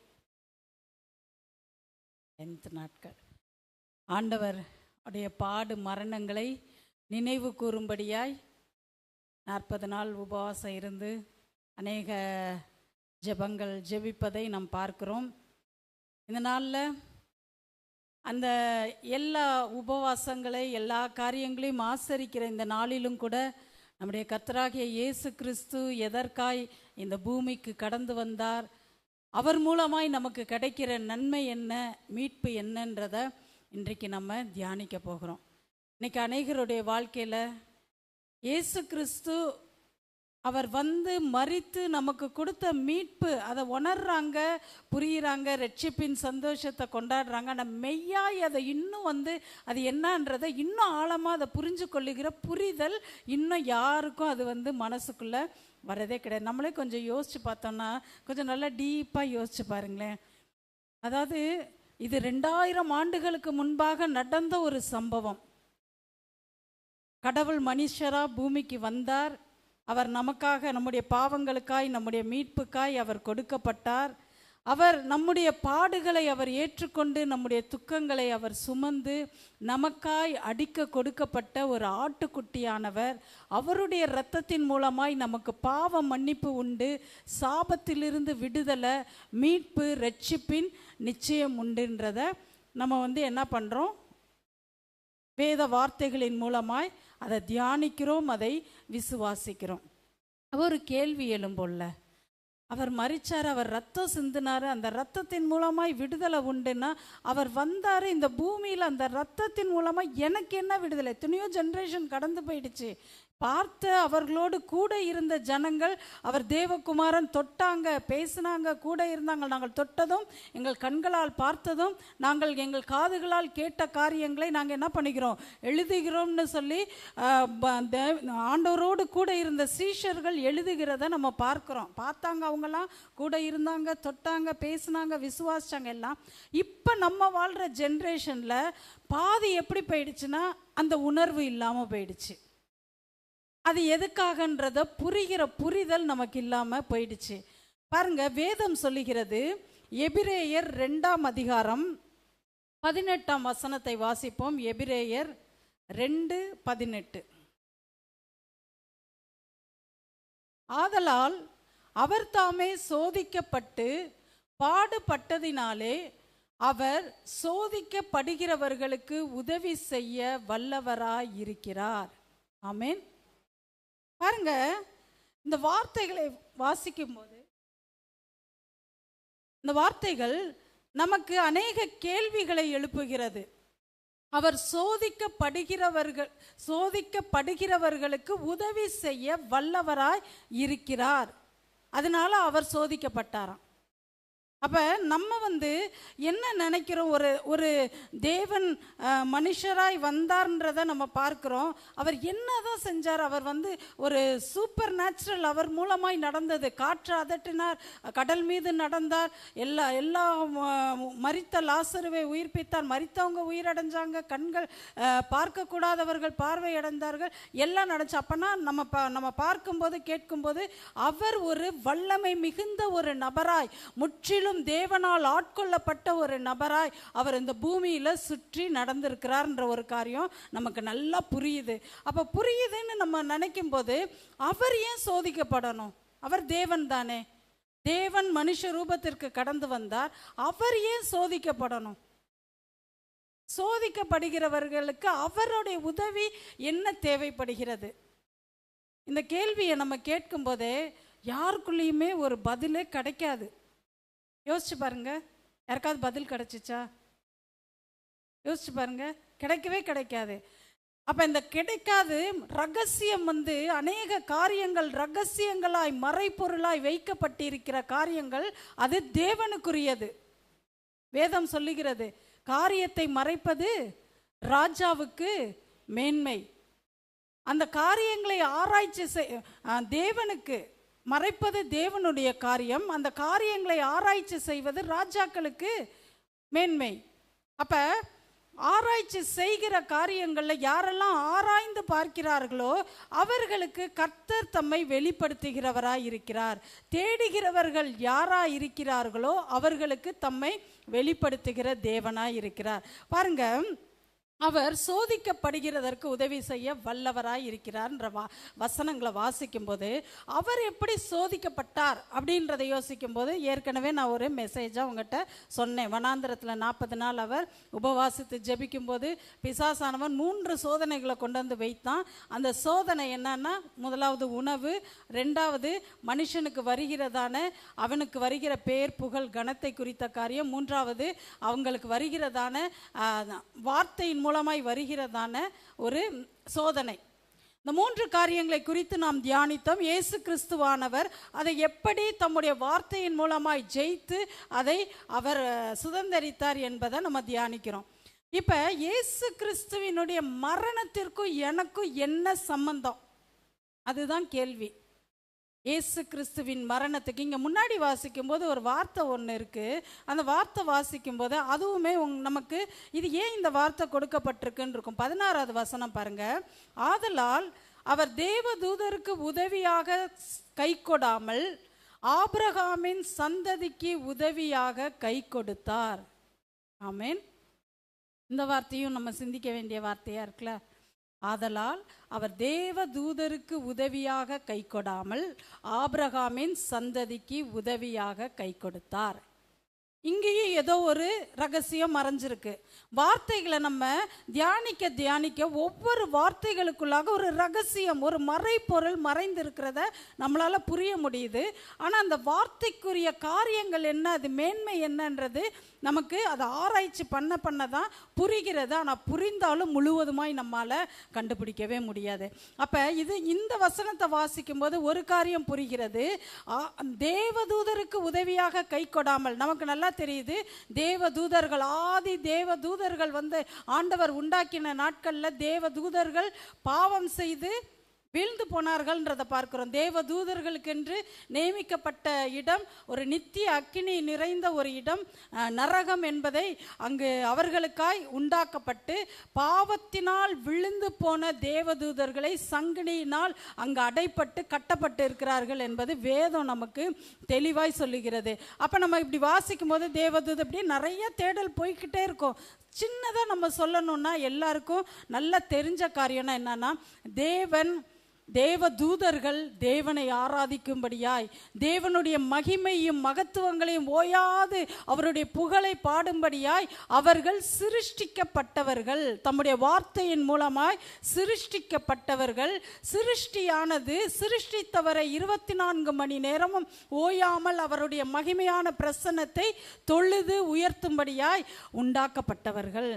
10th நாட்கள். ஆண்டவர் உடைய பாடு மரணங்களை நினைவு கூறும்படியாய் 40 நாள் உபவாசம் இருந்து அநேக ஜெபங்கள் ஜெபிப்பதை நாம் பார்க்கிறோம். இந்த நாளில் அந்த எல்லா உபவாசங்களை எல்லா காரியங்களையும் ஆசரிக்கிற இந்த நாளிலும் கூட நம்முடைய கர்த்தராகிய இயேசு கிறிஸ்து எதற்காய் இந்த பூமிக்கு கடந்து வந்தார், அவர் மூலமாய் நமக்கு கிடைக்கிற நன்மை என்ன, மீட்பு என்னன்றதை இன்றைக்கு நம்ம தியானிக்க போகிறோம். இன்னைக்கு அநேகருடைய வாழ்க்கையில் இயேசு கிறிஸ்து அவர் வந்து மரித்து நமக்கு கொடுத்த மீட்பு அதை உணர்றாங்க, புரியுறாங்க, ரட்சிப்பின் சந்தோஷத்தை கொண்டாடுறாங்க. ஆனால் மெய்யாய் அதை இன்னும் அது என்னன்றதை இன்னும் ஆழமாக அதை புரிஞ்சு கொள்ளுகிற புரிதல் இன்னும் யாருக்கும் அது மனசுக்குள்ளே வரதே கிடையாது. நம்மளே கொஞ்சம் யோசித்து பார்த்தோம்னா, கொஞ்சம் நல்லா டீப்பாக யோசிச்சு பாருங்களேன். அதாவது இது 2000 ஆண்டுகளுக்கு முன்பாக நடந்த ஒரு சம்பவம். கடவுள் மனுஷராக பூமிக்கு வந்தார். அவர் நமக்காக, நம்முடைய பாவங்களுக்காய், நம்முடைய மீட்புக்காய் அவர் கொடுக்கப்பட்டார். அவர் நம்முடைய பாடுகளை அவர் ஏற்றுக்கொண்டு நம்முடைய துக்கங்களை அவர் சுமந்து நமக்காய் அடிக்க கொடுக்கப்பட்ட ஒரு ஆட்டுக்குட்டியானவர். அவருடைய இரத்தத்தின் மூலமாய் நமக்கு பாவ மன்னிப்பு உண்டு, சாபத்திலிருந்து விடுதலை, மீட்பு, ரட்சிப்பின் நிச்சயம் உண்டுன்றத நம்ம என்ன பண்ணுறோம்? வேத வார்த்தைகளின் மூலமாய் அதை தியானிக்கிறோம், அதை விசுவாசிக்கிறோம். ஒரு கேள்வி எழும்போல்ல, அவர் மரிச்சார், அவர் ரத்தம் சிந்தினார், அந்த ரத்தத்தின் மூலமாய் விடுதலை உண்டுன்னா அவர் வந்தார் இந்த பூமியில், அந்த ரத்தத்தின் மூலமாக எனக்கு என்ன விடுதலை? எத்தனையோ ஜென்ரேஷன் கடந்து போயிடுச்சு. பார்த்த அவர்களோடு கூட இருந்த ஜனங்கள் அவர் தேவகுமாரன் தொட்டாங்க, பேசினாங்க, கூட இருந்தாங்க. நாங்கள் தொட்டதும், எங்கள் கண்களால் பார்த்ததும், நாங்கள் எங்கள் காதுகளால் கேட்ட காரியங்களை நாங்கள் என்ன பண்ணிக்கிறோம்? எழுதுகிறோம்னு சொல்லி ஆண்டவரோடு கூட இருந்த சீஷர்கள் எழுதுகிறத நம்ம பார்க்குறோம். பார்த்தாங்க, அவங்கெல்லாம் கூட இருந்தாங்க, தொட்டாங்க, பேசினாங்க, விசுவாசிச்சாங்க எல்லாம். இப்போ நம்ம வாழ்கிற ஜென்ரேஷனில் பாதி எப்படி போயிடுச்சுன்னா அந்த உணர்வு இல்லாமல் போயிடுச்சு. அது எதுக்காகன்றத புரிகிற புரிதல் நமக்கு இல்லாமல் போயிடுச்சு. பாருங்க, வேதம் சொல்லுகிறது, எபிரேயர் 2ஆம் அதிகாரம் 18ஆம் வசனத்தை வாசிப்போம். எபிரேயர் 2:18. ஆதலால் அவர் தாமே சோதிக்கப்பட்டு பாடுபட்டதினாலே அவர் சோதிக்கப்படுகிறவர்களுக்கு உதவி செய்ய வல்லவராய் இருக்கிறார். ஆமென். பாருங்க, இந்த வார்த்தைகளை வாசிக்கும் போது இந்த வார்த்தைகள் நமக்கு அநேக கேள்விகளை எழுப்புகிறது. அவர் சோதிக்கப்படுகிறவர்களுக்கு உதவி செய்ய வல்லவராய் இருக்கிறார். அதனால அவர் சோதிக்கப்பட்டாராம். அப்போ நம்ம என்ன நினைக்கிறோம், ஒரு ஒரு தேவன் மனுஷராய் வந்தார்ன்றதை நம்ம பார்க்குறோம். அவர் என்னதான் செஞ்சார்? அவர் ஒரு சூப்பர் நேச்சுரல் அவர் மூலமாய் நடந்தது. காற்று அதட்டினார், கடல் மீது நடந்தார், எல்லா மரித்த லாசருவை உயிர்ப்பித்தார், மரித்தவங்க உயிரடைஞ்சாங்க, கண்கள் பார்க்கக்கூடாதவர்கள் பார்வை அடைந்தார்கள், எல்லாம் நடந்துச்சு. அப்போனா நம்ம பார்க்கும்போது கேட்கும்போது அவர் ஒரு வல்லமை மிகுந்த ஒரு நபராய், முற்றிலும் தேவனால் ஆட்கொள்ளப்பட்ட ஒரு நபராய் அவர் இந்த பூமியில சுற்றி நடந்திருக்கிறார்ன்ற ஒரு காரியம் நமக்கு நல்லா புரியுது. அப்ப புரியுதுன்னு நம்ம நினைக்கும் போது அவர் ஏன் சோதிக்கப்படணும்? அவர் தேவன் தானே. தேவன் மனுஷ ரூபத்திற்கு கடந்து வந்தார். அவர் ஏன் சோதிக்கப்படணும்? சோதிக்கப்படுகிறவர்களுக்கு அவருடைய உதவி என்ன தேவைப்படுகிறது? இந்த கேள்வியை நம்ம கேட்கும் போதே யாருக்குள்ளேயுமே ஒரு பதிலே கிடைக்காது. யோசிச்சு பாருங்க, யாருக்காவது பதில் கிடைச்சிச்சா? யோசிச்சு பாருங்க, கிடைக்கவே கிடைக்காது. அப்ப இந்த கிடைக்காது ரகசியம் அநேக காரியங்கள் ரகசியங்களாய் மறைப்பொருளாய் வைக்கப்பட்டிருக்கிற காரியங்கள் அது தேவனுக்குரியது. வேதம் சொல்லுகிறது, காரியத்தை மறைப்பது ராஜாவுக்கு மேன்மை. அந்த காரியங்களை ஆராய்ச்சி தேவனுக்கு மறைப்பது தேவனுடைய காரியம், அந்த காரியங்களை ஆராய்ச்சி செய்வது ராஜாக்களுக்கு மேன்மை. அப்ப ஆராய்ச்சி செய்கிற காரியங்களில் யாரெல்லாம் ஆராய்ந்து பார்க்கிறார்களோ அவர்களுக்கு கர்த்தர் தம்மை வெளிப்படுத்துகிறவராய் இருக்கிறார். தேடுகிறவர்கள் யாராய் இருக்கிறார்களோ அவர்களுக்கு தம்மை வெளிப்படுத்துகிற தேவனாய் இருக்கிறார். பாருங்க, அவர் சோதிக்கப்படுகிறதற்கு உதவி செய்ய வல்லவராய் இருக்கிறார்ன்ற வசனங்களை வாசிக்கும் போது அவர் எப்படி சோதிக்கப்பட்டார் அப்படின்றத யோசிக்கும் போது, ஏற்கனவே நான் ஒரு மெசேஜாக உங்கள்கிட்ட சொன்னேன். வனாந்திரத்தில் 40 நாள் அவர் உபவாசித்து ஜெபிக்கும் போது பிசாசானவன் 3 சோதனைகளை கொண்டு வந்து வைத்தான். அந்த சோதனை என்னன்னா, முதலாவது உணவு, 2வது மனுஷனுக்கு வருகிறதான அவனுக்கு வருகிற பேர் புகழ் கனத்தை குறித்த காரியம், 3வது அவங்களுக்கு வருகிறதான வார்த்தையின் மூலமாய் வருகிறதான ஒரு சோதனை. இந்த 3 காரியங்களை குறித்து நாம் தியானித்தோம். இயேசு கிறிஸ்துவானவர் அதை எப்படி தம்முடைய வார்த்தையின் மூலமாய் ஜெயித்து அதை அவர் சுதந்தரித்தார் என்பதை நம்ம தியானிக்கிறோம். இப்ப இயேசு கிறிஸ்துவினுடைய மரணத்திற்கும் எனக்கும் என்ன சம்பந்தம்? அதுதான் கேள்வி. இயேசு கிறிஸ்துவின் மரணத்துக்கு இங்கே முன்னாடி வாசிக்கும் போது ஒரு வார்த்தை ஒன்று இருக்குது. அந்த வார்த்தை வாசிக்கும் போது அதுவுமே நமக்கு இது ஏன் இந்த வார்த்தை கொடுக்கப்பட்டிருக்குன்னு இருக்கும். 16வது வசனம் பாருங்க. ஆதலால் அவர் தேவதூதருக்கு உதவியாக கை கொடாமல் ஆபிரகாமின் சந்ததிக்கு உதவியாக கை கொடுத்தார். ஆமேன். இந்த வார்த்தையும் நம்ம சிந்திக்க வேண்டிய வார்த்தையா இருக்குல்ல. ஆதலால் அவர் தேவ தூதருக்கு உதவியாக கை கொடாமல் ஆபிரகாமின் சந்ததிக்கு உதவியாக கை கொடுத்தார். இங்கேயும் ஏதோ ஒரு ரகசியம் மறைஞ்சிருக்கு. வார்த்தைகளை நம்ம தியானிக்க ஒவ்வொரு வார்த்தைகளுக்குள்ளாக ஒரு ரகசியம், ஒரு மறைப்பொருள் மறைந்திருக்கிறத நம்மளால புரிய முடியுது. ஆனால் அந்த வார்த்தைக்குரிய காரியங்கள் என்ன, அது மேன்மை என்னன்றது நமக்கு அதை ஆராய்ச்சி பண்ண தான் புரிகிறது. ஆனால் புரிந்தாலும் முழுவதுமாய் நம்மால் கண்டுபிடிக்கவே முடியாது. அப்போ இந்த வசனத்தை வாசிக்கும் போது ஒரு காரியம் புரிகிறது. தேவதூதருக்கு உதவியாக கை கொடாமல், நமக்கு நல்லா தெரியுது தேவதூதர்கள், ஆதி தேவதூதர்கள் ஆண்டவர் உண்டாக்கின நாட்களில் தேவதூதர்கள் பாவம் செய்து வீழ்ந்து போனார்கள்ன்றதை பார்க்கிறோம். தேவதூதர்களுக்கென்று நியமிக்கப்பட்ட இடம் ஒரு நித்திய அக்கினி நிறைந்த ஒரு இடம், நரகம் என்பதை அங்கு அவர்களுக்காய் உண்டாக்கப்பட்டு பாவத்தினால் விழுந்து போன தேவதூதர்களை சங்கிலியினால் அங்கு அடைப்பட்டு கட்டப்பட்டு இருக்கிறார்கள் என்பது வேதம் நமக்கு தெளிவாய் சொல்லுகிறது. அப்போ நம்ம இப்படி வாசிக்கும் போது தேவதூதர் இப்படி நிறைய தேடல் போய்கிட்டே இருக்கும். சின்னதாக நம்ம சொல்லணும்னா எல்லாருக்கும் நல்லா தெரிஞ்ச காரியம்னா என்னன்னா, தேவதூதர்கள் தேவனை ஆராதிக்கும்படியாய், தேவனுடைய மகிமையும் மகத்துவங்களையும் ஓயாது அவருடைய புகழை பாடும்படியாய் அவர்கள் சிருஷ்டிக்கப்பட்டவர்கள், தம்முடைய வார்த்தையின் மூலமாய் சிருஷ்டிக்கப்பட்டவர்கள். சிருஷ்டியானது சிருஷ்டித்தவரை 24 மணி நேரமும் ஓயாமல் அவருடைய மகிமையான பிரசன்னத்தை தொழுது உயர்த்தும்படியாய் உண்டாக்கப்பட்டவர்கள்.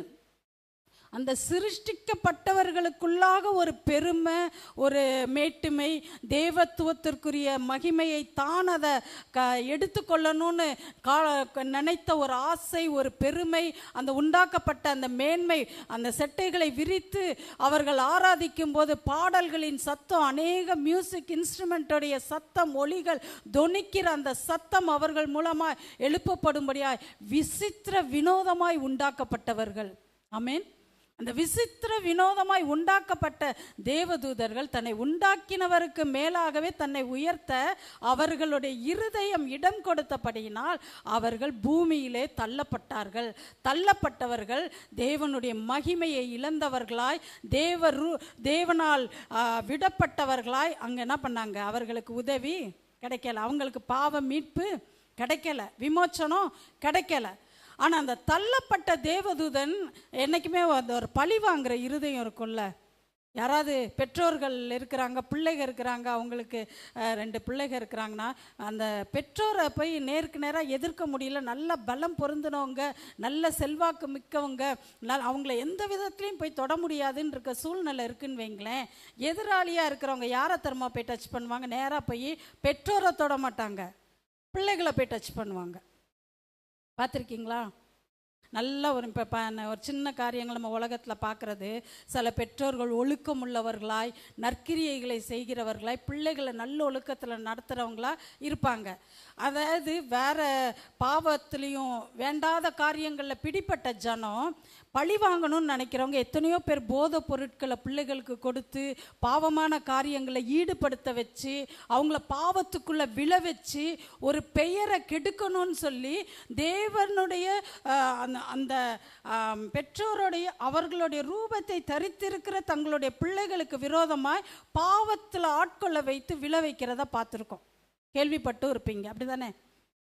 அந்த சிருஷ்டிக்கப்பட்டவர்களுக்குள்ளாக ஒரு பெருமை, ஒரு மேட்டுமை, தேவத்துவத்திற்குரிய மகிமையை தான் அதை எடுத்துக்கொள்ளணும்னு நினைத்த ஒரு ஆசை, ஒரு பெருமை, அந்த உண்டாக்கப்பட்ட அந்த மேன்மை, அந்த செட்டைகளை விரித்து அவர்கள் ஆராதிக்கும் போது பாடல்களின் சத்தம், அநேக மியூசிக் இன்ஸ்ட்ருமெண்ட்டுடைய சத்தம், ஒலிகள் தொனிக்கிற அந்த சத்தம் அவர்கள் மூலமாய் எழுப்பப்படும்படியாய் விசித்திர வினோதமாய் உண்டாக்கப்பட்டவர்கள். ஆமென். அந்த விசித்திர வினோதமாய் உண்டாக்கப்பட்ட தேவதூதர்கள் தன்னை உண்டாக்கினவருக்கு மேலாகவே தன்னை உயர்த்த அவர்களுடைய இருதயம் இடம் கொடுத்தபடியினால் அவர்கள் பூமியிலே தள்ளப்பட்டார்கள். தள்ளப்பட்டவர்கள் தேவனுடைய மகிமையை இழந்தவர்களாய், தேவனால் விடப்பட்டவர்களாய் அங்கே என்ன பண்ணாங்க? அவர்களுக்கு உதவி கிடைக்கல, அவங்களுக்கு பாவ மீட்பு கிடைக்கல, விமோச்சனம் கிடைக்கல. ஆனால் அந்த தள்ளப்பட்ட தேவதூதன் என்றைக்குமே ஒரு பழி வாங்குற இருதயம் இருக்கும்ல. யாராவது பெற்றோர்கள் இருக்கிறாங்க, பிள்ளைகள் இருக்கிறாங்க, அவங்களுக்கு 2 பிள்ளைகள் இருக்கிறாங்கன்னா அந்த பெற்றோரை போய் நேருக்கு நேராக எதிர்க்க முடியல, நல்ல பலம் பொருந்தினவங்க, நல்ல செல்வாக்கு மிக்கவங்க, அவங்கள எந்த விதத்துலையும் போய் தொட முடியாதுன்னு இருக்க சூழ்நிலை இருக்குன்னு வைங்களேன். எதிராளியாக இருக்கிறவங்க யாரை தரமா போய் டச் பண்ணுவாங்க? நேராக போய் பெற்றோரை தொட மாட்டாங்க, பிள்ளைகளை போய் டச் பண்ணுவாங்க. பார்த்துருக்கீங்களா? நல்ல ஒரு ஒரு சின்ன காரியங்கள் நம்ம உலகத்தில் பார்க்குறது, சில பெற்றோர்கள் ஒழுக்கம் உள்ளவர்களாய், நற்கிரியைகளை செய்கிறவர்களாய், பிள்ளைகளை நல்ல ஒழுக்கத்தில் நடத்துகிறவங்களா இருப்பாங்க. அதாவது வேற பாவத்திலையும் வேண்டாத காரியங்களில் பிடிப்பட்ட ஜனம் பழி வாங்கணும்னு நினைக்கிறவங்க எத்தனையோ பேர் போதை பொருட்களை பிள்ளைகளுக்கு கொடுத்து பாவமான காரியங்களை ஈடுபடுத்த வச்சு அவங்கள பாவத்துக்குள்ளே விழ வச்சு ஒரு பெயரை கெடுக்கணும்னு சொல்லி தேவனுடைய அந்த பெற்றோருடைய அவர்களுடைய ரூபத்தை தரித்திருக்கிற தங்களுடைய பிள்ளைகளுக்கு விரோதமாய் பாவத்தில் ஆட்கொள்ள வைத்து விழ வைக்கிறத பார்த்துருக்கோம், கேள்விப்பட்டும் இருப்பீங்க. அப்படி தானே?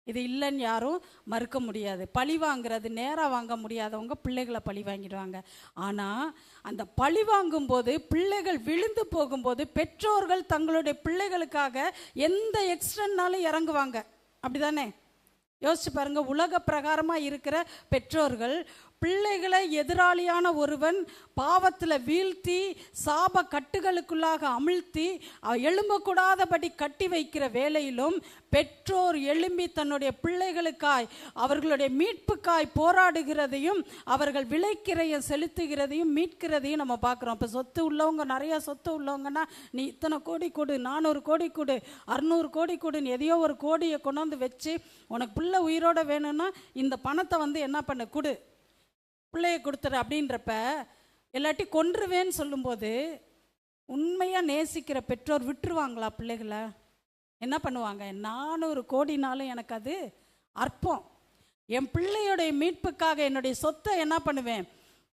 இது இல்லைன்னு யாரும் மறுக்க முடியாது. பழி வாங்குறது, நேராக வாங்க முடியாதவங்க பிள்ளைகளை பழி வாங்கிடுவாங்க. ஆனால் அந்த பழி வாங்கும்போது, பிள்ளைகள் விழுந்து போகும்போது பெற்றோர்கள் தங்களுடைய பிள்ளைகளுக்காக எந்த எக்ஸ்ட்ரன்னாலும் இறங்குவாங்க. அப்படி தானே? யோசிச்சு பாருங்க. உலக பிரகாரமாக இருக்கிற பெற்றோர்கள் பிள்ளைகளை எதிராளியான ஒருவன் பாவத்தில் வீழ்த்தி சாப கட்டுகளுக்குள்ளாக அமிழ்த்தி எழும்பக்கூடாதபடி கட்டி வைக்கிற வேளையிலும் பெற்றோர் எழும்பி தன்னுடைய பிள்ளைகளுக்காய் அவர்களுடைய மீட்புக்காய் போராடுகிறதையும் அவர்கள் விலைக்கிறையை செலுத்துகிறதையும் மீட்கிறதையும் நம்ம பார்க்குறோம். இப்போ சொத்து உள்ளவங்க, நிறையா சொத்து உள்ளவங்கன்னா நீ இத்தனை கோடி கொடு, 400 கோடி கொடு, 600 கோடி கொடுன்னு எதையோ ஒரு கோடியை கொண்டாந்து வச்சு உனக்கு பிள்ளை உயிரோட வேணும்னா இந்த பணத்தை என்ன பண்ண கொடு, பிள்ளையை கொடுத்துரு அப்படின்றப்ப எல்லாட்டி கொன்றுவேன்னு சொல்லும்போது உண்மையாக நேசிக்கிற பெற்றோர் விட்டுருவாங்களா பிள்ளைகளை? என்ன பண்ணுவாங்க? 400 கோடினாலும் எனக்கு அது அற்பம், என் பிள்ளையோடைய மீட்புக்காக என்னுடைய சொத்தை என்ன பண்ணுவேன்,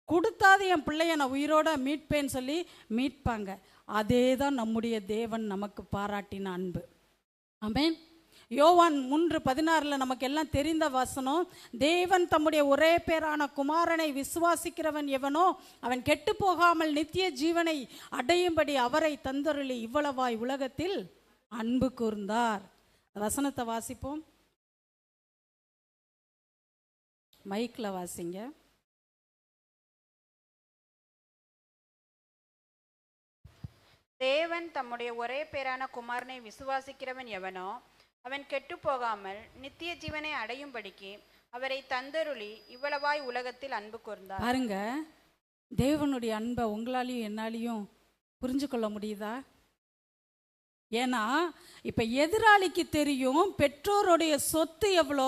கொடுத்தாது என் பிள்ளைய நான் உயிரோட மீட்பேன்னு சொல்லி மீட்பாங்க. அதே தான் நம்முடைய தேவன் நமக்கு பாராட்டின அன்பு. ஆமென். யோவான் 3:16 நமக்கு எல்லாம் தெரிந்த வசனம், தேவன் தம்முடைய ஒரே பேரான குமாரனை விசுவாசிக்கிறவன் எவனோ அவன் கெட்டு போகாமல் நித்திய ஜீவனை அடையும்படி அவரை தந்தருளி இவ்வளவாய் உலகத்தில் அன்பு கூர்ந்தார். வசனத்தை வாசிப்போம், மைக்ல வாசிங்க. தேவன் தம்முடைய ஒரே பேரான குமாரனை விசுவாசிக்கிறவன் எவனோ அவன் கெட்டு போகாமல் நித்திய ஜீவனை அடையும்படிக்கு அவரை தந்தருளி இவ்வளவாய் உலகத்தில் அன்பு கூர்ந்தார். பாருங்க, தேவனுடைய அன்பை உங்களாலையும் என்னாலையும் புரிஞ்சு கொள்ள முடியுதா? ஏன்னா இப்போ எதிராளிக்கு தெரியும் பெற்றோருடைய சொத்து எவ்வளோ,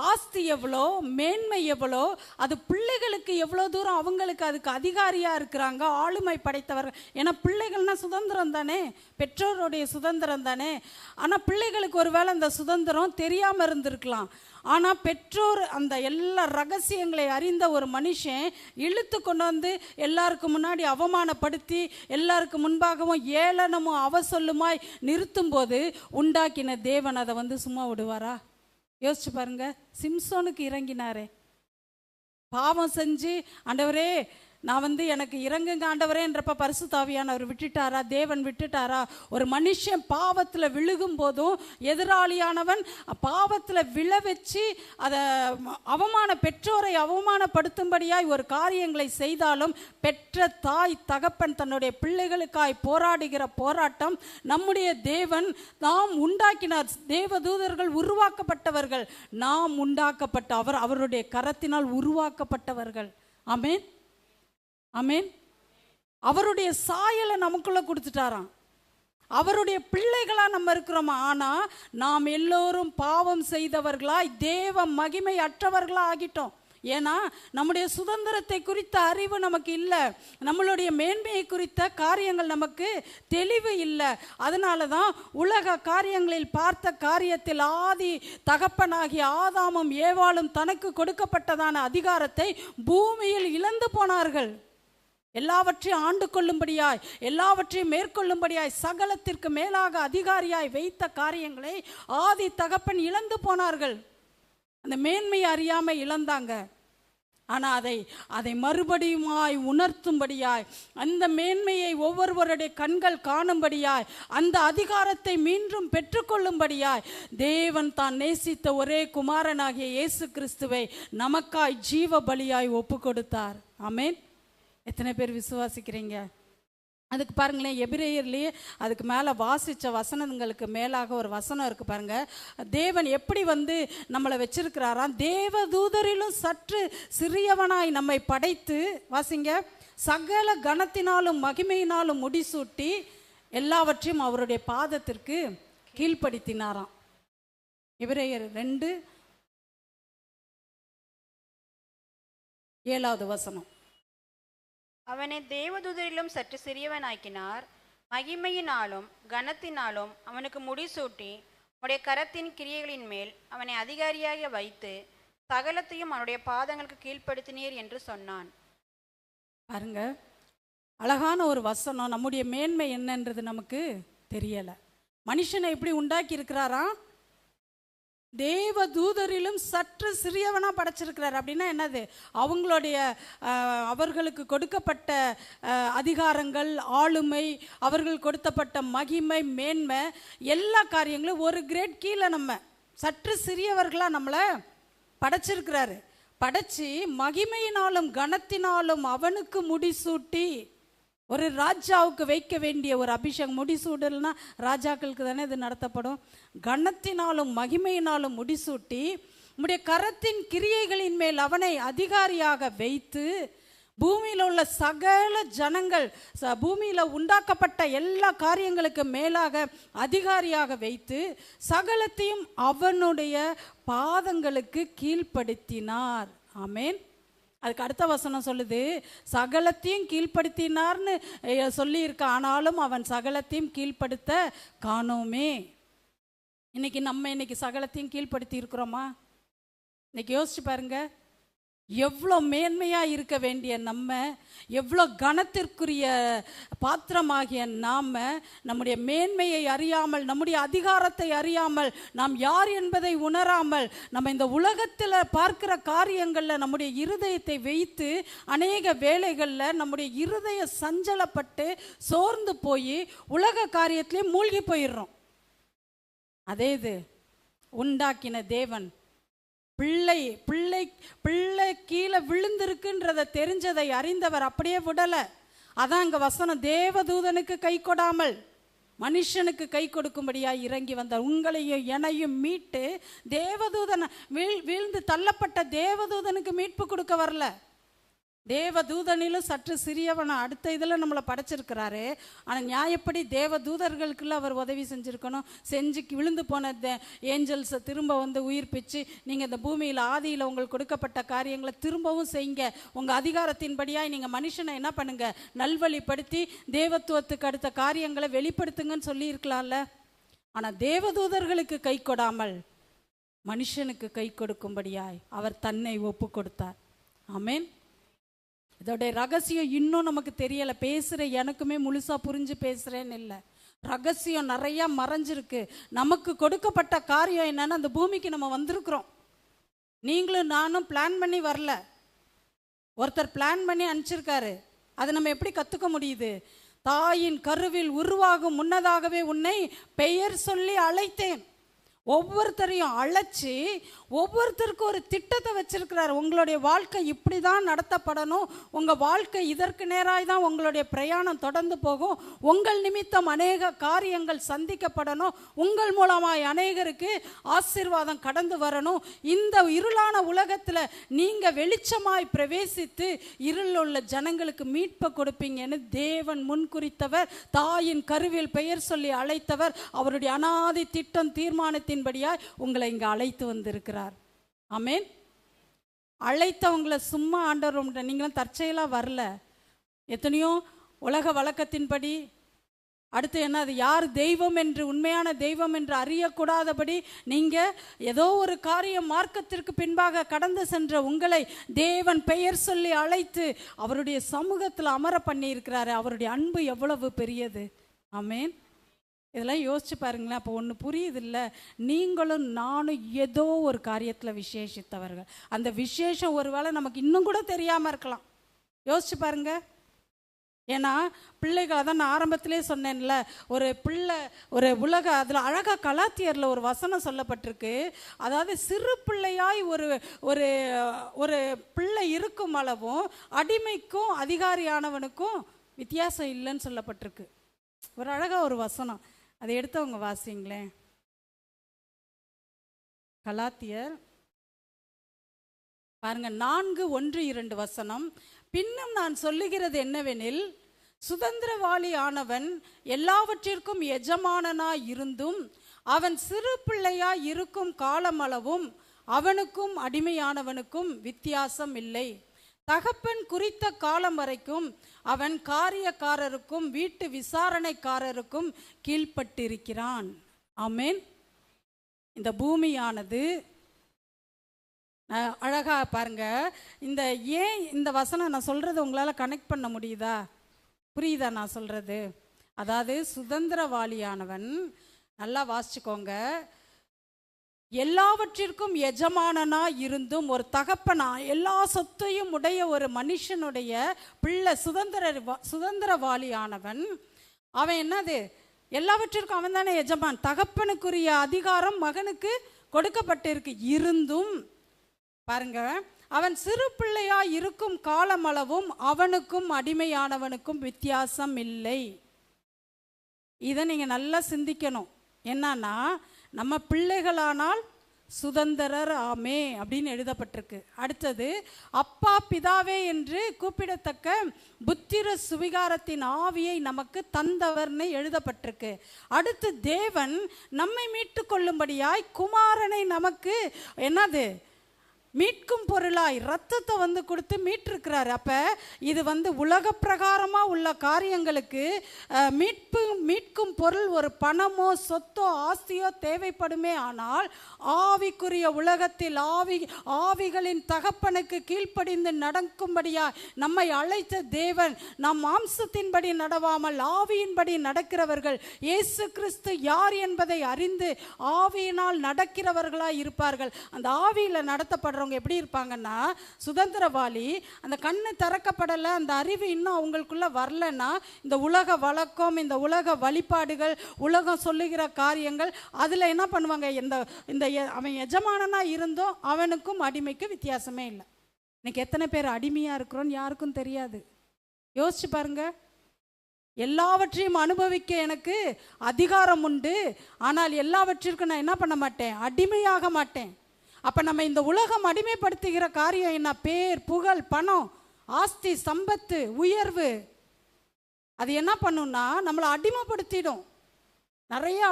ஆஸ்தி எவ்வளோ, மேன்மை எவ்வளோ, அது பிள்ளைகளுக்கு எவ்வளோ தூரம் அவங்களுக்கு அதுக்கு அதிகாரியாக இருக்கிறாங்க, ஆளுமை படைத்தவர்கள். ஏன்னா பிள்ளைகள்னா சுதந்திரம் தானே, பெற்றோருடைய சுதந்திரம் தானே. ஆனால் பிள்ளைகளுக்கு ஒரு வேளை அந்த சுதந்திரம் தெரியாமல் இருந்திருக்கலாம். ஆனால் பெற்றோர் அந்த எல்லா ரகசியங்களை அறிந்த ஒரு மனுஷன் இழுத்து கொண்டு வந்து எல்லாருக்கும் முன்னாடி அவமானப்படுத்தி எல்லாருக்கு முன்பாகவும் ஏளனமும் அவசொல்லுமாய் நிறுத்தும் போது உண்டாக்கின தேவன் அதை சும்மா விடுவாரா? யோசிச்சு பாருங்க. சிம்சோனுக்கு இறங்கினாரே, பாவம் செஞ்சு ஆண்டவரே நான் எனக்கு இறங்குங்க ஆண்டவரேன்றப்ப பரிசுத்த ஆவியானவர் விட்டுட்டாரா? தேவன் விட்டுட்டாரா? ஒரு மனுஷன் பாவத்தில் விழுகும் போதும் எதிராளியானவன் பாவத்தில் விழ வச்சு அதை பெற்றோரை அவமானப்படுத்தும்படியாய் ஒரு காரியங்களை செய்தாலும் பெற்ற தாய் தகப்பன் தன்னுடைய பிள்ளைகளுக்காய் போராடுகிற போராட்டம் நம்முடைய தேவன் நாம் உண்டாக்கினார். தேவதூதர்கள் உருவாக்கப்பட்டவர்கள், நாம் உண்டாக்கப்பட்ட அவருடைய கரத்தினால் உருவாக்கப்பட்டவர்கள். ஆமென், ஆமென். அவருடைய சாயலை நமக்குள்ள கொடுத்துட்டாராம். அவருடைய பிள்ளைகளா நம்ம இருக்கிறோமா? ஆனா நாம் எல்லோரும் பாவம் செய்தவர்களாய் தேவ மகிமை அற்றவர்களா ஆகிட்டோம். ஏன்னா நம்முடைய சுதந்திரத்தை குறித்த அறிவு நமக்கு இல்லை, நம்மளுடைய மேன்மையை குறித்த காரியங்கள் நமக்கு தெளிவு இல்லை. அதனால தான் உலக காரியங்களில் பார்த்த காரியத்தில் ஆதி தகப்பனாகிய ஆதாமும் ஏவாளும் தனக்கு கொடுக்கப்பட்டதான அதிகாரத்தை பூமியில் இழந்து போனார்கள். எல்லாவற்றையும் ஆண்டு கொள்ளும்படியாய், எல்லாவற்றையும் மேற்கொள்ளும்படியாய், சகலத்திற்கு மேலாக அதிகாரியாய் வைத்த காரியங்களை ஆதி தகப்பன் இழந்து போனார்கள். அந்த மேன்மையை அறியாம இழந்தாங்க. ஆனால் அதை மறுபடியுமாய் உணர்த்தும்படியாய், அந்த மேன்மையை ஒவ்வொருவருடைய கண்கள் காணும்படியாய், அந்த அதிகாரத்தை மீண்டும் பெற்றுக்கொள்ளும்படியாய் தேவன் தான் நேசித்த ஒரே குமாரனாகிய இயேசு கிறிஸ்துவை நமக்காய் ஜீவ பலியாய் ஒப்பு கொடுத்தார். ஆமென். எத்தனை பேர் விசுவாசிக்கிறீங்க? அதுக்கு பாருங்களேன், எபிரேயர்லேயே அதுக்கு மேலே வாசித்த வசனங்களுக்கு மேலாக ஒரு வசனம் இருக்குது பாருங்க. தேவன் எப்படி நம்மளை வச்சிருக்கிறாராம், தேவதூதரிலும் சற்று சிறியவனாய் நம்மை படைத்து, வாசிங்க, சகல கனத்தினாலும் மகிமையினாலும் முடிசூட்டி எல்லாவற்றையும் அவருடைய பாதத்திற்கு கீழ்ப்படுத்தினாராம். எபிரேயர் 2:7 அவனை தேவதூதரிலும் சற்று சிறியவனாக்கினார், மகிமையினாலும் கனத்தினாலும் அவனுக்கு முடிசூட்டி உடைய கரத்தின் கிரியைகளின் மேல் அவனை அதிகாரியாக வைத்து சகலத்தையும் அவனுடைய பாதங்களுக்கு கீழ்ப்படுத்தினீர் என்று சொன்னான். பாருங்க, அழகான ஒரு வசனம். நம்முடைய மேன்மை என்னன்றது நமக்கு தெரியலை. மனுஷனை எப்படி உண்டாக்கி இருக்கிறாராம்? தேவதூதரிலும் சற்று சிறியவனா படைச்சிருக்கிறார். அப்படின்னா என்னது? அவர்களுக்கு கொடுக்கப்பட்ட அதிகாரங்கள், ஆளுமை, அவர்கள் கொடுத்தப்பட்ட மகிமை, மேன்மை, எல்லா காரியங்களும் ஒரு கிரேட் கீழே நம்ம சற்று சிறியவர்களா நம்மளை படைச்சிருக்கிறாரு. படைச்சி மகிமையினாலும் கனத்தினாலும் அவனுக்கு முடிசூட்டி, ஒரு ராஜாவுக்கு வைக்க வேண்டிய ஒரு அபிஷேகம், முடிசூடல்னா ராஜாக்களுக்கு தானே இது நடத்தப்படும். கனத்தினாலும் மகிமையினாலும் முடிசூட்டி உம்முடைய கரத்தின் கிரியைகளின் மேல் அவனை அதிகாரியாக வைத்து, பூமியில் உள்ள சகல ஜனங்கள், பூமியில் உண்டாக்கப்பட்ட எல்லா காரியங்களுக்கு மேலாக அதிகாரியாக வைத்து சகலத்தையும் அவனுடைய பாதங்களுக்கு கீழ்ப்படுத்தினார். ஆமென். அதுக்கு அடுத்த வசனம் சொல்லுது, சகலத்தையும் கீழ்ப்படுத்தினார்னு சொல்லியிருக்க, ஆனாலும் அவன் சகலத்தையும் கீழ்ப்படுத்த காணோமே. இன்னைக்கு சகலத்தையும் கீழ்ப்படுத்தி இருக்கிறோமா? இன்னைக்கு யோசிச்சு பாருங்க. எவ்வளோ மேன்மையாக இருக்க வேண்டிய நம்ம, எவ்வளோ கனத்திற்குரிய பாத்திரமாகிய நாம் நம்முடைய மேன்மையை அறியாமல், நம்முடைய அதிகாரத்தை அறியாமல், நாம் யார் என்பதை உணராமல், நம்ம இந்த உலகத்தில் பார்க்கிற காரியங்களில் நம்முடைய இருதயத்தை வைத்து அநேக வேளைகளில் நம்முடைய இருதய சஞ்சலப்பட்டு சோர்ந்து போய் உலக காரியத்திலே மூழ்கி போயிடுறோம். அதே இது உண்டாக்கின தேவன் பிள்ளை கீழே விழுந்திருக்குன்றதை தெரிஞ்சதை அறிந்தவர் அப்படியே விடலை. அதான் அங்கே வசனம், தேவதூதனுக்கு கை கொடாமல் மனுஷனுக்கு கை கொடுக்கும்படியா இறங்கி வந்தார். உங்களையும் என்னையும் மீட்டு தேவதூதன் வீழ்ந்து தள்ளப்பட்ட தேவதூதனுக்கு மீட்பு கொடுக்க வரல. தேவதூதனிலும் சற்று சிறியவனை அடுத்த இதில் நம்மளை படைச்சிருக்கிறாரு. ஆனால் நியாயப்படி தேவதூதர்களுக்குள்ள அவர் உதவி செஞ்சுருக்கணும். செஞ்சு விழுந்து போன ஏஞ்சல்ஸை திரும்ப உயிர்ப்பிச்சு, நீங்கள் இந்த பூமியில் ஆதியில் உங்களுக்கு கொடுக்கப்பட்ட காரியங்களை திரும்பவும் செய்யுங்க, உங்கள் அதிகாரத்தின்படியாய் நீங்கள் மனுஷனை என்ன பண்ணுங்க, நல்வழிப்படுத்தி தேவத்துவத்துக்கு அடுத்த காரியங்களை வெளிப்படுத்துங்கன்னு சொல்லியிருக்கலாம்ல. ஆனால் தேவதூதர்களுக்கு கை கொடாமல் மனுஷனுக்கு கை கொடுக்கும்படியாய் அவர் தன்னை ஒப்பு கொடுத்தார். ஆமென். இதோடைய ரகசியம் இன்னும் நமக்கு தெரியலை. பேசுகிற எனக்குமே முழுசாக புரிஞ்சு பேசுகிறேன்னு இல்லை. ரகசியம் நிறையா மறைஞ்சிருக்கு. நமக்கு கொடுக்கப்பட்ட காரியம் என்னன்னா, அந்த பூமிக்கு நம்ம வந்திருக்கிறோம். நீங்களும் நானும் பிளான் பண்ணி வரல. ஒருத்தர் பிளான் பண்ணி அனுப்பிச்சிருக்காரு. அதை நம்ம எப்படி கற்றுக்க முடியுது? தாயின் கருவில் உருவாகும் முன்னதாகவே உன்னை பெயர் சொல்லி அழைத்தேன். ஒவ்வொருத்தரையும் அழைச்சி ஒவ்வொருத்தருக்கும் ஒரு திட்டத்தை வச்சிருக்கிறார். உங்களுடைய வாழ்க்கை இப்படி தான் நடத்தப்படணும், உங்கள் வாழ்க்கை இதற்கு நேராக தான் உங்களுடைய பிரயாணம் தொடர்ந்து போகும், உங்கள் நிமித்தம் அநேக காரியங்கள் சந்திக்கப்படணும், உங்கள் மூலமாய் அநேகருக்கு ஆசீர்வாதம் கடந்து வரணும். இந்த இருளான உலகத்தில் நீங்கள் வெளிச்சமாய் பிரவேசித்து இருளில் உள்ள ஜனங்களுக்கு மீட்பை கொடுப்பீங்கன்னு தேவன் முன்குறித்தவர். தாயின் கருவில் பெயர் சொல்லி அழைத்தவர். அவருடைய அனாதி திட்டம் தீர்மானத்தின்படியாய் உங்களை இங்கே அழைத்து வந்திருக்கிறார். ஆமென். அழைத்தவங்களை சும்மா ஆண்டவர், நீங்களும் தற்செயலாக வரல. எத்தனையோ உலக வழக்கத்தின்படி அடுத்து என்னது, யார் தெய்வம் என்று, உண்மையான தெய்வம் என்று அறியக்கூடாதபடி நீங்கள் ஏதோ ஒரு காரியம் மார்க்கத்திற்கு பின்பாக கடந்து சென்ற உங்களை தேவன் பெயர் சொல்லி அழைத்து அவருடைய சமூகத்தில் அமர பண்ணி இருக்கிறாரு. அவருடைய அன்பு எவ்வளவு பெரியது. ஆமென். இதெல்லாம் யோசிச்சு பாருங்களேன். அப்போ ஒன்று புரியுது இல்லை, நீங்களும் நானும் ஏதோ ஒரு காரியத்தில் விசேஷித்தவர்கள். அந்த விசேஷம் ஒருவேளை நமக்கு இன்னும் கூட தெரியாமல் இருக்கலாம். யோசிச்சு பாருங்க. ஏன்னா பிள்ளைகளை தான் நான் ஆரம்பத்திலே சொன்னேன்ல, ஒரு பிள்ளை ஒரு உலக அதில் அழகாக கலாத்தியரில் ஒரு வசனம் சொல்லப்பட்டிருக்கு. அதாவது சிறு பிள்ளையாய் ஒரு ஒரு ஒரு பிள்ளை இருக்கும் அளவும் அடிமைக்கும் அதிகாரியானவனுக்கும் வித்தியாசம் இல்லைன்னு சொல்லப்பட்டிருக்கு. ஒரு அழகாக ஒரு வசனம், அதை எடுத்தவங்க வாசிங்களேன். கலாத்தியர் பாருங்க, 4:1-2 வசனம். பின்னும் நான் சொல்லுகிறது என்னவெனில், சுதந்திரவாளி ஆனவன் எல்லாவற்றிற்கும் எஜமானனாய் இருந்தும் அவன் சிறு பிள்ளையாய் இருக்கும் காலமளவும் அவனுக்கும் அடிமையானவனுக்கும் வித்தியாசம் இல்லை. தகப்பன் குறித்த காலம் வரைக்கும் அவன் காரியக்காரருக்கும் வீட்டு விசாரணைக்காரருக்கும் கீழ்ப்பட்டிருக்கிறான். ஆமென். இந்த பூமியானது அழகா பாருங்க. ஏன் இந்த வசனம் நான் சொல்றது உங்களால் கனெக்ட் பண்ண முடியுதா? புரியுதா நான் சொல்றது? அதாவது சுதந்திரவாளியானவன், நல்லா வாசிச்சுக்கோங்க, எல்லாவற்றிற்கும் எஜமானனா இருந்தும் ஒரு தகப்பனா எல்லா சொத்தையும் உடைய ஒரு மனுஷனுடைய பிள்ளை சுதந்திரவாளியானவன். அவன் என்னது, எல்லாவற்றிற்கும் அவன் தானே எஜமான். தகப்பனுக்குரிய அதிகாரம் மகனுக்கு கொடுக்கப்பட்டிருக்கு. இருந்தும் பாருங்க, அவன் சிறு பிள்ளையா இருக்கும் காலமளவும் அவனுக்கும் அடிமையானவனுக்கும் வித்தியாசம் இல்லை. இதை நீங்க நல்லா சிந்திக்கணும். என்னன்னா, நம்ம பிள்ளைகளானால் சுதந்திரர் ஆமே அப்படின்னு எழுதப்பட்டிருக்கு. அடுத்தது, அப்பா பிதாவே என்று கூப்பிடத்தக்க புத்திர சுவிகாரத்தின் ஆவியை நமக்கு தந்தவர்னு எழுதப்பட்டிருக்கு. அடுத்து, தேவன் நம்மை மீட்டு கொள்ளும்படியாய் குமாரனை நமக்கு என்னது மீட்கும் பொருளாய் ரத்தத்தை கொடுத்து மீட்டிருக்கிறார். அப்போ இது உலக பிரகாரமாக உள்ள காரியங்களுக்கு மீட்கும் பொருள் ஒரு பணமோ சொத்தோ ஆஸ்தியோ தேவைப்படுமே. ஆனால் ஆவிக்குரிய உலகத்தில் ஆவிகளின் தகப்பனுக்கு கீழ்ப்படிந்து நடக்கும்படியா நம்மை அழைத்த தேவன், நம் மாம்சத்தின்படி நடவாமல் ஆவியின்படி நடக்கிறவர்கள் இயேசு கிறிஸ்து யார் என்பதை அறிந்து ஆவியினால் நடக்கிறவர்களாய் இருப்பார்கள். அந்த ஆவியில் நடத்தப்படுற எப்படி இருப்பாங்கன்னா, சுதந்திரவாளி, அந்த கண்ணு திறக்கப்படலை, அந்த அறிவு இன்னும் அவங்களுக்குள்ள வரலன்னா இந்த உலக வழக்கம், இந்த உலக வழிபாடுகள், உலகம் சொல்லுகிற காரியங்கள், அதில் என்ன பண்ணுவாங்க, இந்த அவன் எஜமானனா இருந்தும் அவனுக்கும் அடிமைக்கும் வித்தியாசமே இல்லை. இன்னைக்கு எத்தனை பேர் அடிமையா இருக்கிறோன்னு யாருக்கும் தெரியாது. யோசிச்சு பாருங்க. எல்லாவற்றையும் அனுபவிக்க எனக்கு அதிகாரம் உண்டு, ஆனால் எல்லாவற்றிற்கும் நான் என்ன பண்ண மாட்டேன், அடிமையாக மாட்டேன். அப்போ நம்ம இந்த உலகம் அடிமைப்படுத்துகிற காரியம் என்ன? பேர், புகழ், பணம், ஆஸ்தி, சம்பத்து, உயர்வு. அது என்ன பண்ணும்னா நம்மளை அடிமைப்படுத்திடும். நிறையா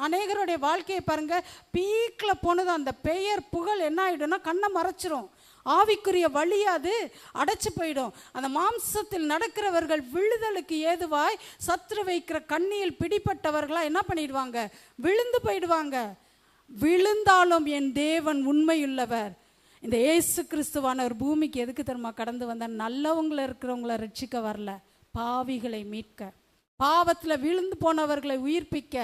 அநேகருடைய வாழ்க்கையை பாருங்க, பீக்கில் போனது அந்த பெயர், புகழ் என்ன ஆகிடும்னா கண்ணை மறைச்சிரும். ஆவிக்குரிய வழி அது அடைச்சு போயிடும். அந்த மாம்சத்தில் நடக்கிறவர்கள் விழுதலுக்கு ஏதுவாய் சத்ரு வைக்கிற கண்ணியில் பிடிப்பட்டவர்களா என்ன பண்ணிடுவாங்க, விழுந்து போயிடுவாங்க. விழுந்தாலும் என் தேவன் உண்மையுள்ளவர். இந்த இயேசு கிறிஸ்துவானவர் பூமிக்கு எதுக்கு தெரியுமா கடந்து வந்தார்? நல்லவங்களை இருக்கிறவங்களை ரட்சிக்க வரல, பாவிகளை மீட்க. பாவத்தில் விழுந்து போனவர்களை உயிர்ப்பிக்க,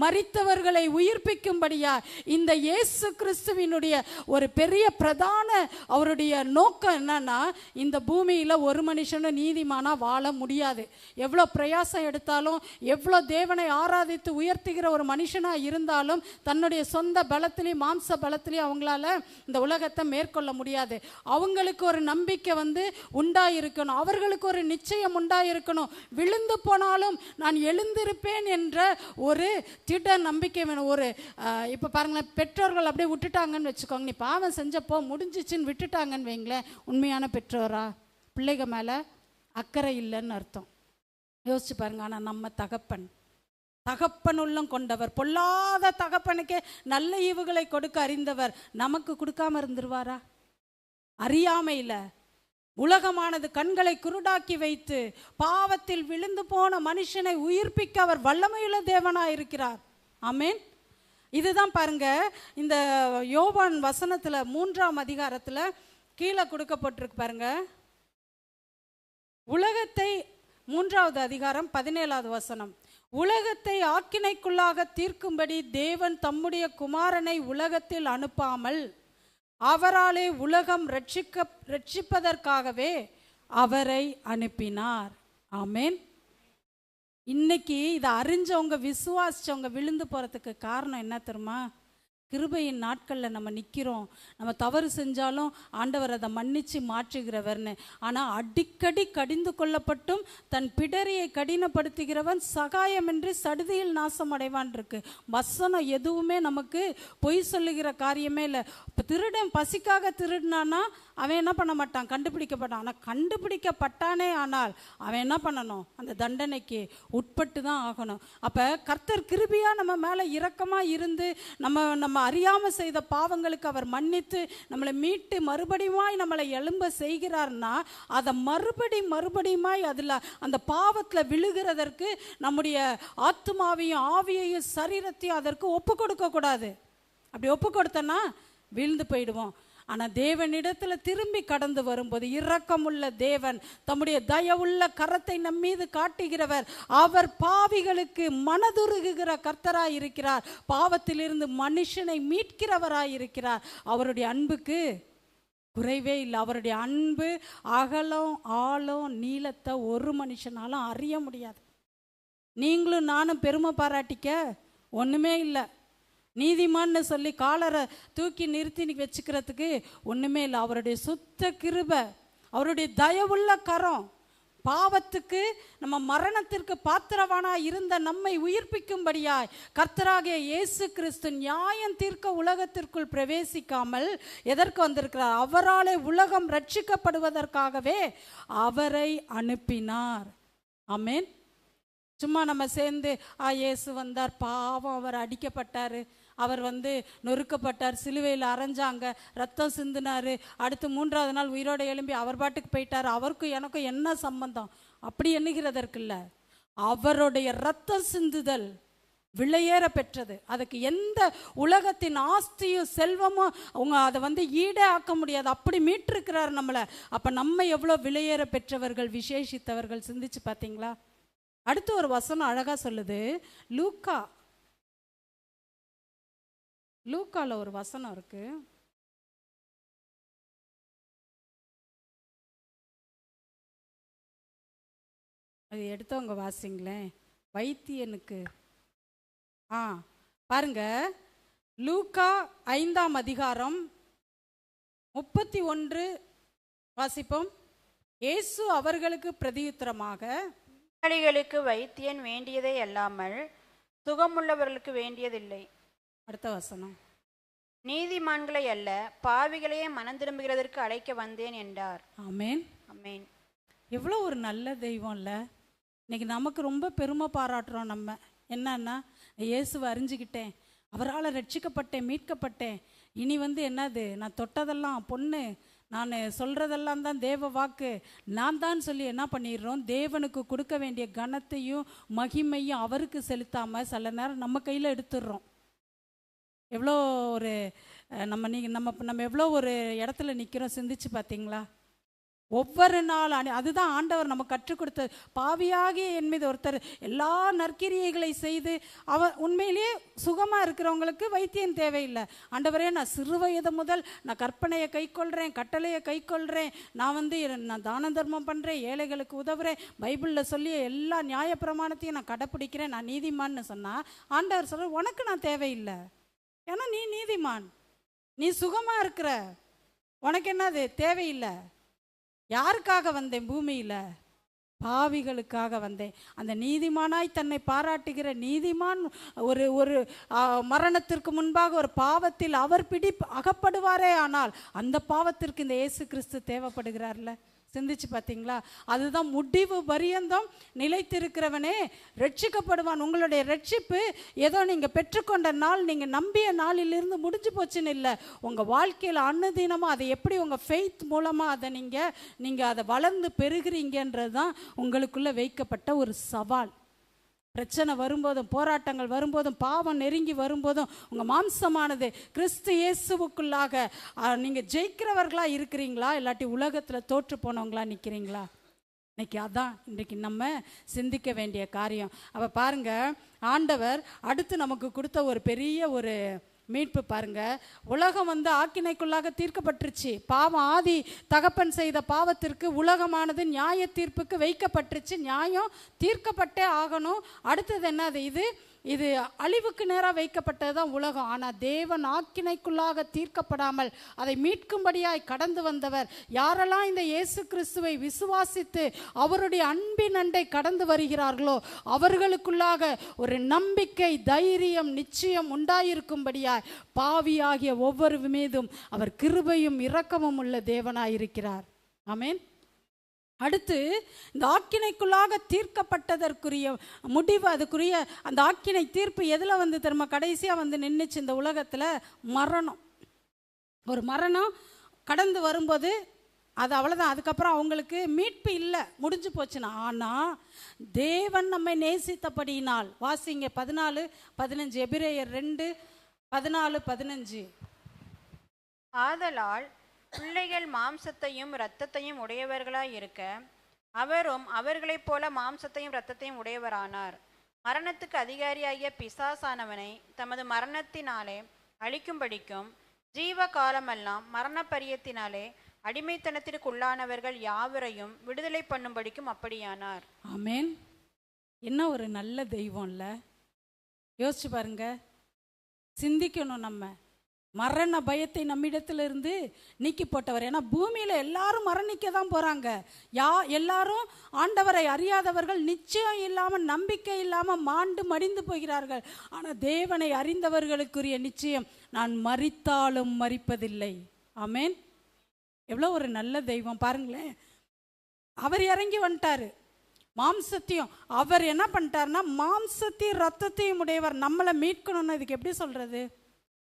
மரித்தவர்களை உயிர்ப்பிக்கும்படியா இந்த இயேசு கிறிஸ்துவினுடைய ஒரு பெரிய பிரதான அவருடைய நோக்கம் என்னன்னா, இந்த பூமியில் ஒரு மனுஷனும் நீதிமானா வாழ முடியாது. எவ்வளோ பிரயாசம் எடுத்தாலும், எவ்வளோ தேவனை ஆராதித்து உயர்த்துகிற ஒரு மனுஷனாக இருந்தாலும், தன்னுடைய சொந்த பலத்திலையும் மாம்ச பலத்திலையும் அவங்களால இந்த உலகத்தை மேற்கொள்ள முடியாது. அவங்களுக்கு ஒரு நம்பிக்கை உண்டாயிருக்கணும், அவர்களுக்கு ஒரு நிச்சயம் உண்டாயிருக்கணும். விழுந்து போனாலும் நான் எழுந்திருப்பேன் என்ற ஒரு திட நம்பிக்கை வேணும். ஒரு இப்போ பாருங்களேன், பெற்றோர்கள் அப்படியே விட்டுட்டாங்கன்னு வச்சுக்கோங்க, நீ பாவம் செஞ்சப்போ முடிஞ்சிச்சின்னு விட்டுட்டாங்கன்னு வைங்களேன், உண்மையான பெற்றோரா? பிள்ளைங்க மேலே அக்கறை இல்லைன்னு அர்த்தம். யோசிச்சு பாருங்க. ஆனால் நம்ம தகப்பன் உள்ளம் கொண்டவர், பொல்லாத தகப்பனுக்கே நல்ல ஈவுகளை கொடுக்க அறிந்தவர் நமக்கு கொடுக்காம இருந்துருவாரா? அறியாமையில் உலகமானது கண்களை குருடாக்கி வைத்து பாவத்தில் விழுந்து போன மனுஷனை உயிர்ப்பிக்க அவர் வல்லமையுள்ள தேவனாயிருக்கிறார். ஆமேன். இதுதான் பாருங்க, இந்த யோவான் வசனத்தில் 3ஆம் அதிகாரத்தில் கீழே கொடுக்கப்பட்டிருக்கு பாருங்க. உலகத்தை 3வது அதிகாரம் 17வது வசனம், உலகத்தை ஆக்கினைக்குள்ளாக தீர்க்கும்படி தேவன் தம்முடைய குமாரனை உலகத்தில் அனுப்பாமல் அவராலே உலகம் ரட்சிப்பதற்காகவே அவரை அனுப்பினார். ஆமேன். இன்னைக்கு இதை அறிஞ்சவங்க, விசுவாசிச்சவங்க விழுந்து போகிறதுக்கு காரணம் என்ன தெரியுமா? கிருபையின் நாட்களில் நம்ம நிற்கிறோம். நம்ம தவறு செஞ்சாலும் ஆண்டவர் அதை மன்னித்து மாற்றுகிறவர்னு. ஆனால் அடிக்கடி கடிந்து கொள்ளப்பட்டும் தன் பிடரியை கடினப்படுத்துகிறவன் சகாயமின்றி சடுதியில் நாசம் அடைவான் இருக்கு. வசனம் எதுவுமே நமக்கு பொய் சொல்லுகிற காரியமே இல்லை. இப்போ திருடன் பசிக்காக திருடினானா அவன் என்ன பண்ண மாட்டான்? கண்டுபிடிக்கப்பட்டான். ஆனால் கண்டுபிடிக்கப்பட்டானே ஆனால் அவன் என்ன பண்ணணும்? அந்த தண்டனைக்கு உட்பட்டு தான் ஆகணும். அப்போ கர்த்தர் கிருபையாக நம்ம மேலே இரக்கமாக இருந்து நம்ம அறியாமல் செய்த பாவங்களுக்கு அவர் மன்னித்து நம்மளை மீட்டு மறுபடியுமாய் நம்மளை எழும்ப செய்கிறார்னா, அதை மறுபடியுமாய் அதில் அந்த பாவத்தில் விழுகிறதற்கு நம்முடைய ஆத்மாவையும் ஆவியையும் சரீரத்தையும் அதற்கு ஒப்பு கொடுக்கக்கூடாது. அப்படி ஒப்பு கொடுத்தோன்னா விழுந்து போயிடுவோம். ஆனால் தேவனிடத்தில் திரும்பி கடந்து வரும்போது இரக்கமுள்ள தேவன், தம்முடைய தயவுள்ள கரத்தை நம் மீது காட்டுகிறவர், அவர் பாவிகளுக்கு மனதுருகுகிற கர்த்தராய் இருக்கிறார். பாவத்திலிருந்து மனுஷனை மீட்கிறவராய் இருக்கிறார். அவருடைய அன்புக்கு குறைவே இல்லை. அவருடைய அன்பு அகலம் ஆழம் நீளத்தை ஒரு மனுஷனாலும் அறிய முடியாது. நீங்களும் நானும் பெருமை பாராட்டிக்க ஒன்றுமே இல்லை. நீதிமான்னு சொல்லி காலரை தூக்கி நிறுத்தி வச்சுக்கிறதுக்கு ஒன்றுமே இல்லை. அவருடைய சுத்த கிருபை, அவருடைய தயவுள்ள கரம், பாவத்துக்கு நம்ம மரணத்திற்கு பாத்திரவானா இருந்த நம்மை உயிர்ப்பிக்கும்படியாய் கர்த்தராகிய இயேசு கிறிஸ்து நியாயம் தீர்க்க உலகத்திற்குள் பிரவேசிக்காமல் எதற்கு வந்திருக்கிறார்? அவராலே உலகம் ரட்சிக்கப்படுவதற்காகவே அவரை அனுப்பினார். ஆமேன். சும்மா நம்ம சேர்ந்து இயேசு வந்தார், பாவம், அவர் அடிக்கப்பட்டார், அவர் நொறுக்கப்பட்டார், சிலுவையில் அரைஞ்சாங்க, ரத்தம் சிந்தினார், அடுத்து 3வது நாள் உயிரோடு எழும்பி அவர் பாட்டுக்கு போயிட்டார், அவருக்கும் எனக்கும் என்ன சம்பந்தம்? அப்படி எண்ணுகிறதற்கு இல்லை. அவருடைய ரத்தம் சிந்துதல் விலையேற பெற்றது. அதுக்கு எந்த உலகத்தின் ஆஸ்தியும் செல்வமும் அவங்க அதை ஈடே ஆக்க முடியாது. அப்படி மீட்டிருக்கிறார் நம்மளை. அப்போ நம்ம எவ்வளோ விலையேற பெற்றவர்கள், விசேஷித்தவர்கள், சிந்திச்சு பார்த்தீங்களா? அடுத்து ஒரு வசனம் அழகா சொல்லுது. லூக்கால ஒரு வசனம் இருக்கு. அது எடுத்தவங்க வாசிங்களேன். வைத்தியனுக்கு பாருங்க, லூக்கா 5ஆம் அதிகாரம் 31 வாசிப்போம். இயேசு அவர்களுக்கு பிரதியுத்தரமாக, நோயாளிகளுக்கு வைத்தியன் வேண்டியதே அல்லாமல் சுகமுள்ளவர்களுக்கு வேண்டியதில்லை. அடுத்த வசனம், நீதிமான்களை அல்ல பாவிகளையே மனம் திரும்புகிறதற்கு அழைக்க வந்தேன் என்றார். ஆமேன். ஆமேன். எவ்வளோ ஒரு நல்ல தெய்வம் இல்லை? இன்னைக்கு நமக்கு ரொம்ப பெருமை பாராட்டுறோம். நம்ம என்னன்னா, இயேசுவை அறிஞ்சிக்கிட்டேன், அவரால் ரட்சிக்கப்பட்டேன், மீட்கப்பட்டேன், இனி என்னது, நான் தொட்டதெல்லாம் பொண்ணு, நான் சொல்கிறதெல்லாம் தான் தேவ வாக்கு, நான் தான் சொல்லி என்ன பண்ணிடுறோம்? தேவனுக்கு கொடுக்க வேண்டிய கனத்தையும் மகிமையும் அவருக்கு செலுத்தாமல் சில நேரம் நம்ம கையில் எடுத்துடுறோம். எவ்வளோ ஒரு நம்ம எவ்வளோ ஒரு இடத்துல நிற்கிறோம், சிந்திச்சு பார்த்தீங்களா? ஒவ்வொரு நாள் அதுதான் ஆண்டவர் நம்ம கற்றுக் கொடுத்த. பாவியாகிய என் மீது ஒருத்தர் எல்லா நற்கிரியைகளை செய்து உண்மையிலேயே சுகமாக இருக்கிறவங்களுக்கு வைத்தியம் தேவையில்லை. ஆண்டவரே, நான் சிறு வயது முதல் நான் கற்பனையை கைக்கொள்கிறேன், கட்டளையை கைக்கொள்கிறேன், நான் தான தர்மம் பண்ணுறேன், ஏழைகளுக்கு உதவுறேன், பைபிளில் சொல்லி எல்லா நியாயப்பிரமாணத்தையும் நான் கடைப்பிடிக்கிறேன், நான் நீதிமான்னு சொன்னால் ஆண்டவர் சொல்ற உனக்கு நான் தேவையில்லை. ஏன்னா நீ நீதிமான், நீ சுகமாக இருக்கிற, உனக்கு என்னது தேவையில்லை. யாருக்காக வந்தேன் பூமியில்? பாவிகளுக்காக வந்தேன். அந்த நீதிமானாய் தன்னை பாராட்டுகிற நீதிமான் ஒரு மரணத்திற்கு முன்பாக ஒரு பாவத்தில் அவர் அகப்படுவாரே, ஆனால் அந்த பாவத்திற்கு இந்த இயேசு கிறிஸ்து தேவைப்படுகிறார்ல. சிந்திச்சு பார்த்தீங்களா? அதுதான் முடிவு பரியந்தம் நிலைத்திருக்கிறவனே ரட்சிக்கப்படுவான். உங்களுடைய ரட்சிப்பு ஏதோ நீங்கள் பெற்றுக்கொண்ட நாள், நீங்கள் நம்பிய நாளிலிருந்து முடிஞ்சு போச்சுன்னு இல்லை. உங்கள் வாழ்க்கையில் அன்னதினமும் அதை எப்படி உங்கள் ஃபெய்த் மூலமாக அதை நீங்கள் அதை வளர்ந்து பெறுகிறீங்கன்றது தான் உங்களுக்குள்ளே வைக்கப்பட்ட ஒரு சவால். பிரச்சனை வரும்போதும், போராட்டங்கள் வரும்போதும், பாவம் நெருங்கி வரும்போதும் உங்கள் மாம்சமானது கிறிஸ்து இயேசுவுக்குள்ளாக நீங்கள் ஜெயிக்கிறவர்களாக இருக்கிறீங்களா, இல்லாட்டி உலகத்தில் தோற்று போனவங்களா நிற்கிறீங்களா? இன்னைக்கு அதான் இன்றைக்கு நம்ம சிந்திக்க வேண்டிய காரியம். அப்போ பாருங்கள், ஆண்டவர் அடுத்து நமக்கு கொடுத்த ஒரு பெரிய ஒரு மீட்பு பாருங்க. உலகம் ஆக்கினைக்குள்ளாக தீர்க்கப்பட்டுருச்சு. பாவம் ஆதி தகப்பன் செய்த பாவத்திற்கு உலகமானது நியாய தீர்ப்புக்கு வைக்கப்பட்டுருச்சு. நியாயம் தீர்க்கப்பட்டே ஆகணும். அடுத்தது என்னது? இது அழிவுக்கு நேராக வைக்கப்பட்டது தான் உலகம். ஆனால் தேவன் ஆக்கினைக்குள்ளாக தீர்க்கப்படாமல் அதை மீட்கும்படியாய் கடந்து வந்தவர். யாரெல்லாம் இந்த இயேசு கிறிஸ்துவை விசுவாசித்து அவருடைய அன்பின் அண்டை கடந்து வருகிறார்களோ அவர்களுக்குள்ளாக ஒரு நம்பிக்கை, தைரியம், நிச்சயம் உண்டாயிருக்கும்படியாய் பாவியாகிய ஒவ்வொரு மீதும் அவர் கிருபையும் இரக்கமும் உள்ள தேவனாயிருக்கிறார். ஆமென். அடுத்து இந்த ஆக்கினைக்குள்ளாக தீர்க்கப்பட்டதற்குரிய முடிவு, அதுக்குரிய அந்த ஆக்கினை தீர்ப்பு எதில் திரும்ப கடைசியாக நின்றுச்சு இந்த உலகத்தில்? மரணம். ஒரு மரணம் கடந்து வரும்போது அது அவ்வளோதான். அதுக்கப்புறம் அவங்களுக்கு மீட்பு இல்லை, முடிஞ்சு போச்சுன்னா. ஆனால் தேவன் நம்மை நேசித்தபடியினால், வாசிங்க 14:15, எபிரேயர் 2:14-15. ஆதலால் பிள்ளைகள் மாம்சத்தையும் இரத்தத்தையும் உடையவர்களாய் இருக்க அவரும் அவர்களைப் போல மாம்சத்தையும் இரத்தத்தையும் உடையவரானார். மரணத்துக்கு அதிகாரியாகிய பிசாசானவனை தமது மரணத்தினாலே அழிக்கும்படிக்கும் ஜீவ காலமெல்லாம் மரண பரியத்தினாலே அடிமைத்தனத்திற்கு உள்ளானவர்கள் யாவரையும் விடுதலை பண்ணும்படிக்கும் அப்படியானார். ஆமென். என்ன ஒரு நல்ல தெய்வம் இல்ல? யோசிச்சு பாருங்க, சிந்திக்கணும். நம்ம மரண பயத்தை நம்மிடத்திலிருந்து நீக்கி போட்டவர். ஏன்னா பூமியில் எல்லாரும் மரணிக்க தான் போகிறாங்க. எல்லாரும் ஆண்டவரை அறியாதவர்கள் நிச்சயம் இல்லாமல், நம்பிக்கை இல்லாமல் மாண்டு மடிந்து போகிறார்கள். ஆனால் தேவனை அறிந்தவர்களுக்குரிய நிச்சயம், நான் மரித்தாலும் மரிப்பதில்லை. ஆமென். எவ்வளோ ஒரு நல்ல தெய்வம் பாருங்களேன். அவர் இறங்கி வந்துட்டாரு. மாம்சத்தையும் அவர் என்ன பண்ணிட்டாருன்னா, மாம்சத்தையும் ரத்தத்தையும் உடையவர். நம்மளை மீட்கணும்னு இதுக்கு எப்படி சொல்கிறது?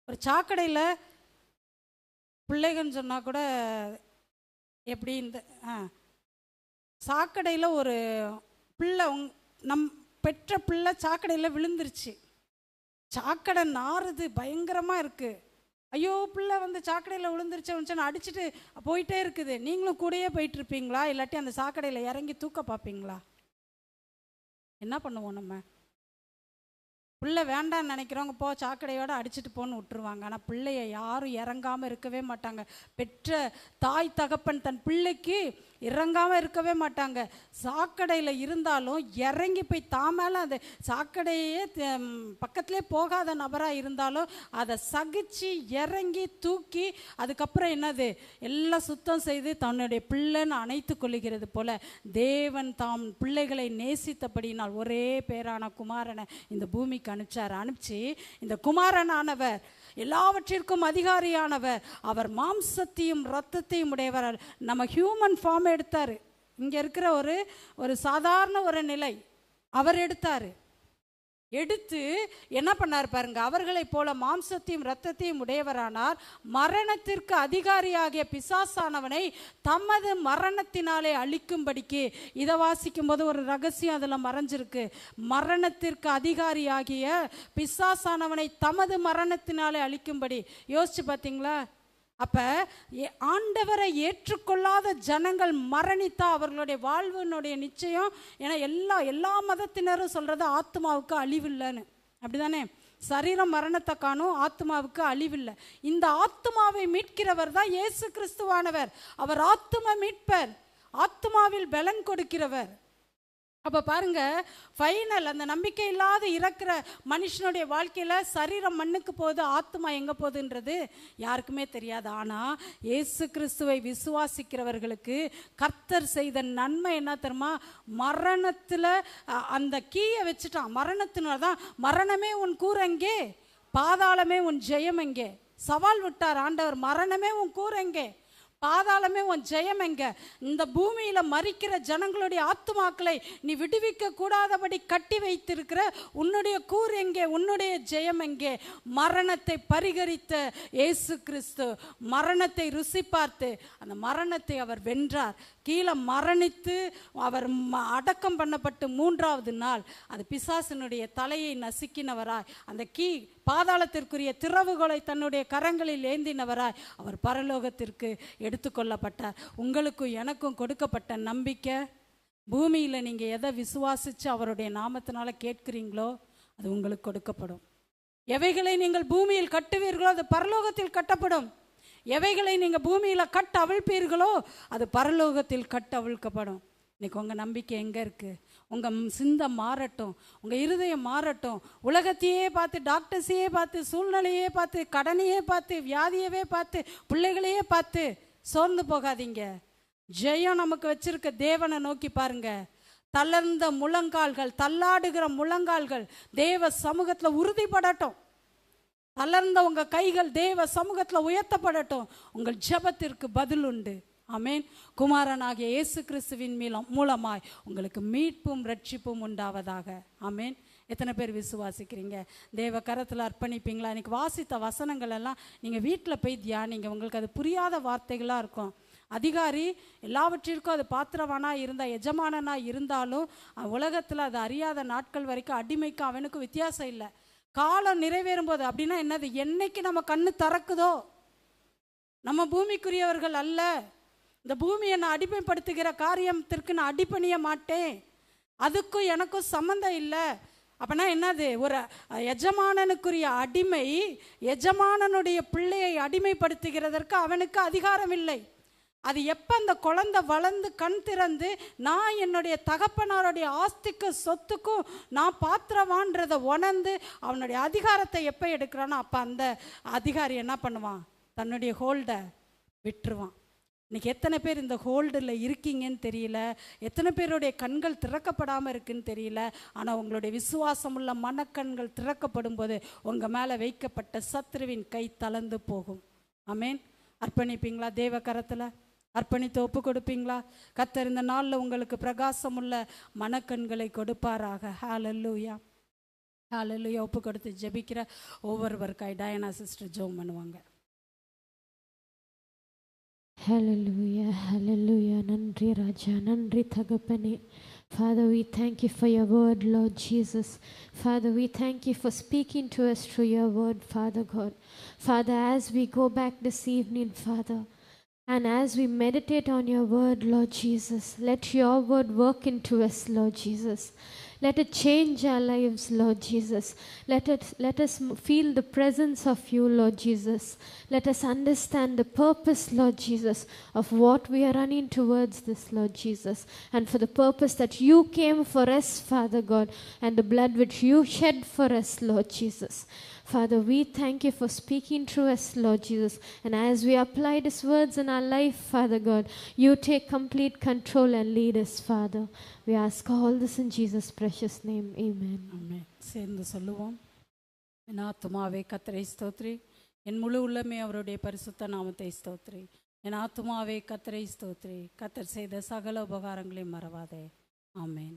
ஒரு சாக்கடையில் பிள்ளைகன்னு சொன்னால் கூட எப்படி, இந்த சாக்கடையில் ஒரு பிள்ளை, பெற்ற பிள்ளை சாக்கடையில் விழுந்துருச்சு. சாக்கடை நாறுது, பயங்கரமாக இருக்குது. ஐயோ பிள்ளை சாக்கடையில் விழுந்துருச்சு அடிச்சுட்டு போயிட்டே இருக்குது. நீங்களும் கூடயே போயிட்டுருப்பீங்களா, இல்லாட்டி அந்த சாக்கடையில் இறங்கி தூக்க பார்ப்பீங்களா? என்ன பண்ணுவோம்? நம்ம பிள்ளை வேண்டான்னு நினைக்கிறவங்க போ சாக்கடையோடு அடிச்சுட்டு போன்னு விட்டுருவாங்க. ஆனால் பிள்ளைய யாரும் இறங்காமல் இருக்கவே மாட்டாங்க. பெற்ற தாய் தகப்பன் தன் பிள்ளைக்கு இறங்காமல் இருக்கவே மாட்டாங்க. சாக்கடையில் இருந்தாலும் இறங்கி போய் மேலே அந்த சாக்கடையே பக்கத்திலே போகாத நபராக இருந்தாலும் அதை சகிச்சு இறங்கி தூக்கி அதுக்கப்புறம் என்னது எல்லாம் சுத்தம் செய்து தன்னுடைய பிள்ளைன்னு அணைத்து கொள்ளுகிறது போல தேவன் தாம் பிள்ளைகளை நேசித்தபடினால் ஒரே பேரான குமாரனை இந்த பூமிக்கு அனுப்பிச்சு இந்த குமாரனானவர் எல்லாவற்றிற்கும் அதிகாரியானவர். அவர் மாம்சத்தையும் இரத்தத்தையும் உடையவர். நம்ம ஹியூமன் ஃபார்ம் எடுத்தார். இங்கே இருக்கிற ஒரு சாதாரண ஒரு நிலை அவர் எடுத்து என்ன பண்ணார் பாருங்க. அவர்களைப் போல மாம்சத்தையும் இரத்தத்தையும் உடையவரானார். மரணத்திற்கு அதிகாரியாகிய பிசாசானவனை தமது மரணத்தினாலே அழிக்கும்படிக்கு. இதை வாசிக்கும் போது ஒரு ரகசியம் அதில் மறைஞ்சிருக்கு. மரணத்திற்கு அதிகாரியாகிய பிசாசானவனை தமது மரணத்தினாலே அழிக்கும்படி. யோசிச்சு பார்த்தீங்களா? அப்ப ஆண்டவரை ஏற்றுக்கொள்ளாத ஜனங்கள் மரணித்தா அவர்களுடைய வாழ்வினுடைய நிச்சயம். ஏன்னா எல்லா மதத்தினரும் சொல்றது ஆத்மாவுக்கு அழிவில்லைன்னு, அப்படிதானே? சரீரம் மரணத்தை காணும், ஆத்மாவுக்கு அழிவில்லை. இந்த ஆத்மாவை மீட்கிறவர் தான் இயேசு கிறிஸ்துவானவர். அவர் ஆத்மா மீட்பர், ஆத்மாவில் பலன் கொடுக்கிறவர். அப்போ பாருங்க, ஃபைனல் அந்த நம்பிக்கை இல்லாத இறக்குற மனுஷனுடைய வாழ்க்கையில் சரீரம் மண்ணுக்கு போகுது, ஆத்மா எங்கே போகுதுன்றது யாருக்குமே தெரியாது. ஆனால் இயேசு கிறிஸ்துவை விசுவாசிக்கிறவர்களுக்கு கர்த்தர் செய்த நன்மை என்ன தெரியுமா? மரணத்தில் அந்த கீயை வச்சுட்டான். மரணத்தினால தான் மரணமே உன் கூரெங்கே, பாதாளமே உன் ஜெயம் எங்கே. சவால் விட்டார் ஆண்டவர், மரணமே உன் கூரெங்கே, பாதாளமே உன் ஜெயம் எங்க. இந்த பூமியில மரிக்கிற ஜனங்களுடைய ஆத்துமாக்களை நீ விடுவிக்க கூடாதபடி கட்டி வைத்திருக்கிற உன்னுடைய கூர் எங்கே, உன்னுடைய ஜெயம் எங்கே? மரணத்தை பரிகரித்த இயேசு கிறிஸ்து மரணத்தை ருசி பார்த்து அந்த மரணத்தை அவர் வென்றார். கீழே மரணித்து அவர் அடக்கம் பண்ணப்பட்டு 3வது நாள் அது பிசாசினுடைய தலையை நசுக்கினவராய், அந்த பாதாளத்திற்குரிய திறவுகளை தன்னுடைய கரங்களில் ஏந்தினவராய் அவர் பரலோகத்திற்கு எடுத்துக்கொள்ளப்பட்டார். உங்களுக்கும் எனக்கும் கொடுக்கப்பட்ட நம்பிக்கை, பூமியில் நீங்கள் எதை விசுவாசித்து அவருடைய நாமத்தினால கேட்கிறீங்களோ அது உங்களுக்கு கொடுக்கப்படும். எவைகளை நீங்கள் பூமியில் கட்டுவீர்களோ அது பரலோகத்தில் கட்டப்படும். எவைகளை நீங்கள் பூமியில் கட்ட அவிழ்ப்பீர்களோ அது பரலோகத்தில் கட்ட அவிழ்க்கப்படும். இன்னைக்கு உங்கள் நம்பிக்கை எங்கே இருக்குது? உங்கள் சிந்தை மாறட்டும், உங்கள் இருதயம் மாறட்டும். உலகத்தையே பார்த்து, டாக்டர்ஸையே பார்த்து, சூழ்நிலையே பார்த்து, கடனையே பார்த்து, வியாதியவே பார்த்து, பிள்ளைகளையே பார்த்து சோர்ந்து போகாதீங்க. ஜெயம் நமக்கு வச்சிருக்க தேவனை நோக்கி பாருங்க. தளர்ந்த முழங்கால்கள், தள்ளாடுகிற முழங்கால்கள் தேவ சமூகத்தில் உறுதிப்படட்டும். தளர்ந்த உங்கள் கைகள் தேவ சமூகத்தில் உயர்த்தப்படட்டும். உங்கள் ஜெபத்திற்கு பதில் உண்டு. ஆமேன். குமாரனாகிய இயேசு கிறிஸ்துவின் மூலமாய் உங்களுக்கு மீட்பும் ரட்சிப்பும் உண்டாவதாக. ஆமேன். எத்தனை பேர் விசுவாசிக்கிறீங்க? தேவ கரத்தில் அர்ப்பணிப்பீங்களா? இன்னைக்கு வாசித்த வசனங்கள் எல்லாம் நீங்கள் வீட்டில் போய் தியானிங்க. உங்களுக்கு அது புரியாத வார்த்தைகளாக இருக்கும். அதிகாரி எல்லாவற்றிற்கும் அது பாத்திரவானாக இருந்தால், எஜமானனாக இருந்தாலும் உலகத்தில் அது அறியாத நாட்கள் வரைக்கும் அடிமைக்கும் அவனுக்கும் வித்தியாசம் இல்லை. காலம் நிறைவேறும் போது அப்படின்னா என்னது? என்னைக்கு நம்ம கண்ணு திறக்குதோ, நம்ம பூமிக்குரியவர்கள் அல்ல, இந்த பூமியை நான் அடிமைப்படுத்துகிற காரியத்திற்கு நான் அடிபணிய மாட்டேன், அதுக்கும் எனக்கும் சம்மந்தம் இல்லை. அப்படின்னா என்னது? ஒரு எஜமானனுக்குரிய அடிமை எஜமானனுடைய பிள்ளையை அடிமைப்படுத்துகிறதற்கு அவனுக்கு அதிகாரம் இல்லை. அது எப்போ அந்த குழந்தை வளர்ந்து கண் திறந்து நான் என்னுடைய தகப்பனாருடைய ஆஸ்திக்கும் சொத்துக்கும் நான் பாத்திரவான்றதை உணர்ந்து அவனுடைய அதிகாரத்தை எப்போ எடுக்கிறானோ அப்போ அந்த அதிகாரி என்ன பண்ணுவான்? தன்னுடைய ஹோல்டை விட்டுருவான். இன்றைக்கி எத்தனை பேர் இந்த ஹோல்டில் இருக்கீங்கன்னு தெரியல, எத்தனை பேருடைய கண்கள் திறக்கப்படாமல் இருக்குன்னு தெரியல. ஆனால் உங்களுடைய விசுவாசமுள்ள மனக்கண்கள் திறக்கப்படும் போது உங்கள் மேலே வைக்கப்பட்ட சத்ருவின் கை தளர்ந்து போகும். ஆமேன். அர்ப்பணிப்பீங்களா? தேவ கரத்தில் அர்ப்பணித்து ஒப்பு கொடுப்பீங்களா? கர்த்தர் இந்த நாளில் உங்களுக்கு பிரகாசமுள்ள மனக்கண்களை கொடுப்பாராக. ஹல்லேலூயா, ஹல்லேலூயா. ஒப்பு கொடுத்து ஜெபிக்கிற ஒவ்வொருவருக்காய் டயானா சிஸ்டர் ஜெபம் பண்ணுவாங்க. Hallelujah, hallelujah. Nandri Raja, Nandri Thagapane. Father, we thank you for your word, Lord Jesus. Father, we thank you for speaking to us through your word, Father God. Father, as we go back this evening, Father, and as we meditate on your word, Lord Jesus, let your word work into us, Lord Jesus. Let it change our lives, Lord Jesus. Let us feel the presence of you, Lord Jesus. Let us understand the purpose, Lord Jesus, of what we are running towards this, Lord Jesus. And for the purpose that you came for us, Father God, and the blood which you shed for us, Lord Jesus. Father, we thank you for speaking through us, Lord Jesus. And as we apply these words in our life, Father God, you take complete control and lead us, Father. We ask all this in Jesus' precious name. Amen. Amen. சேர்ந்து சொல்லுவோம். என் ஆத்துமாவே கர்த்தரை ஸ்தோத்திரி, என் முழு உள்ளமே அவருடைய பரிசுத்த நாமத்தை ஸ்தோத்திரி. என் ஆத்துமாவே கர்த்தரை ஸ்தோத்திரி, கர்த்தர் செய்த சகல உபகாரங்களையும் மறவாதே. ஆமென்.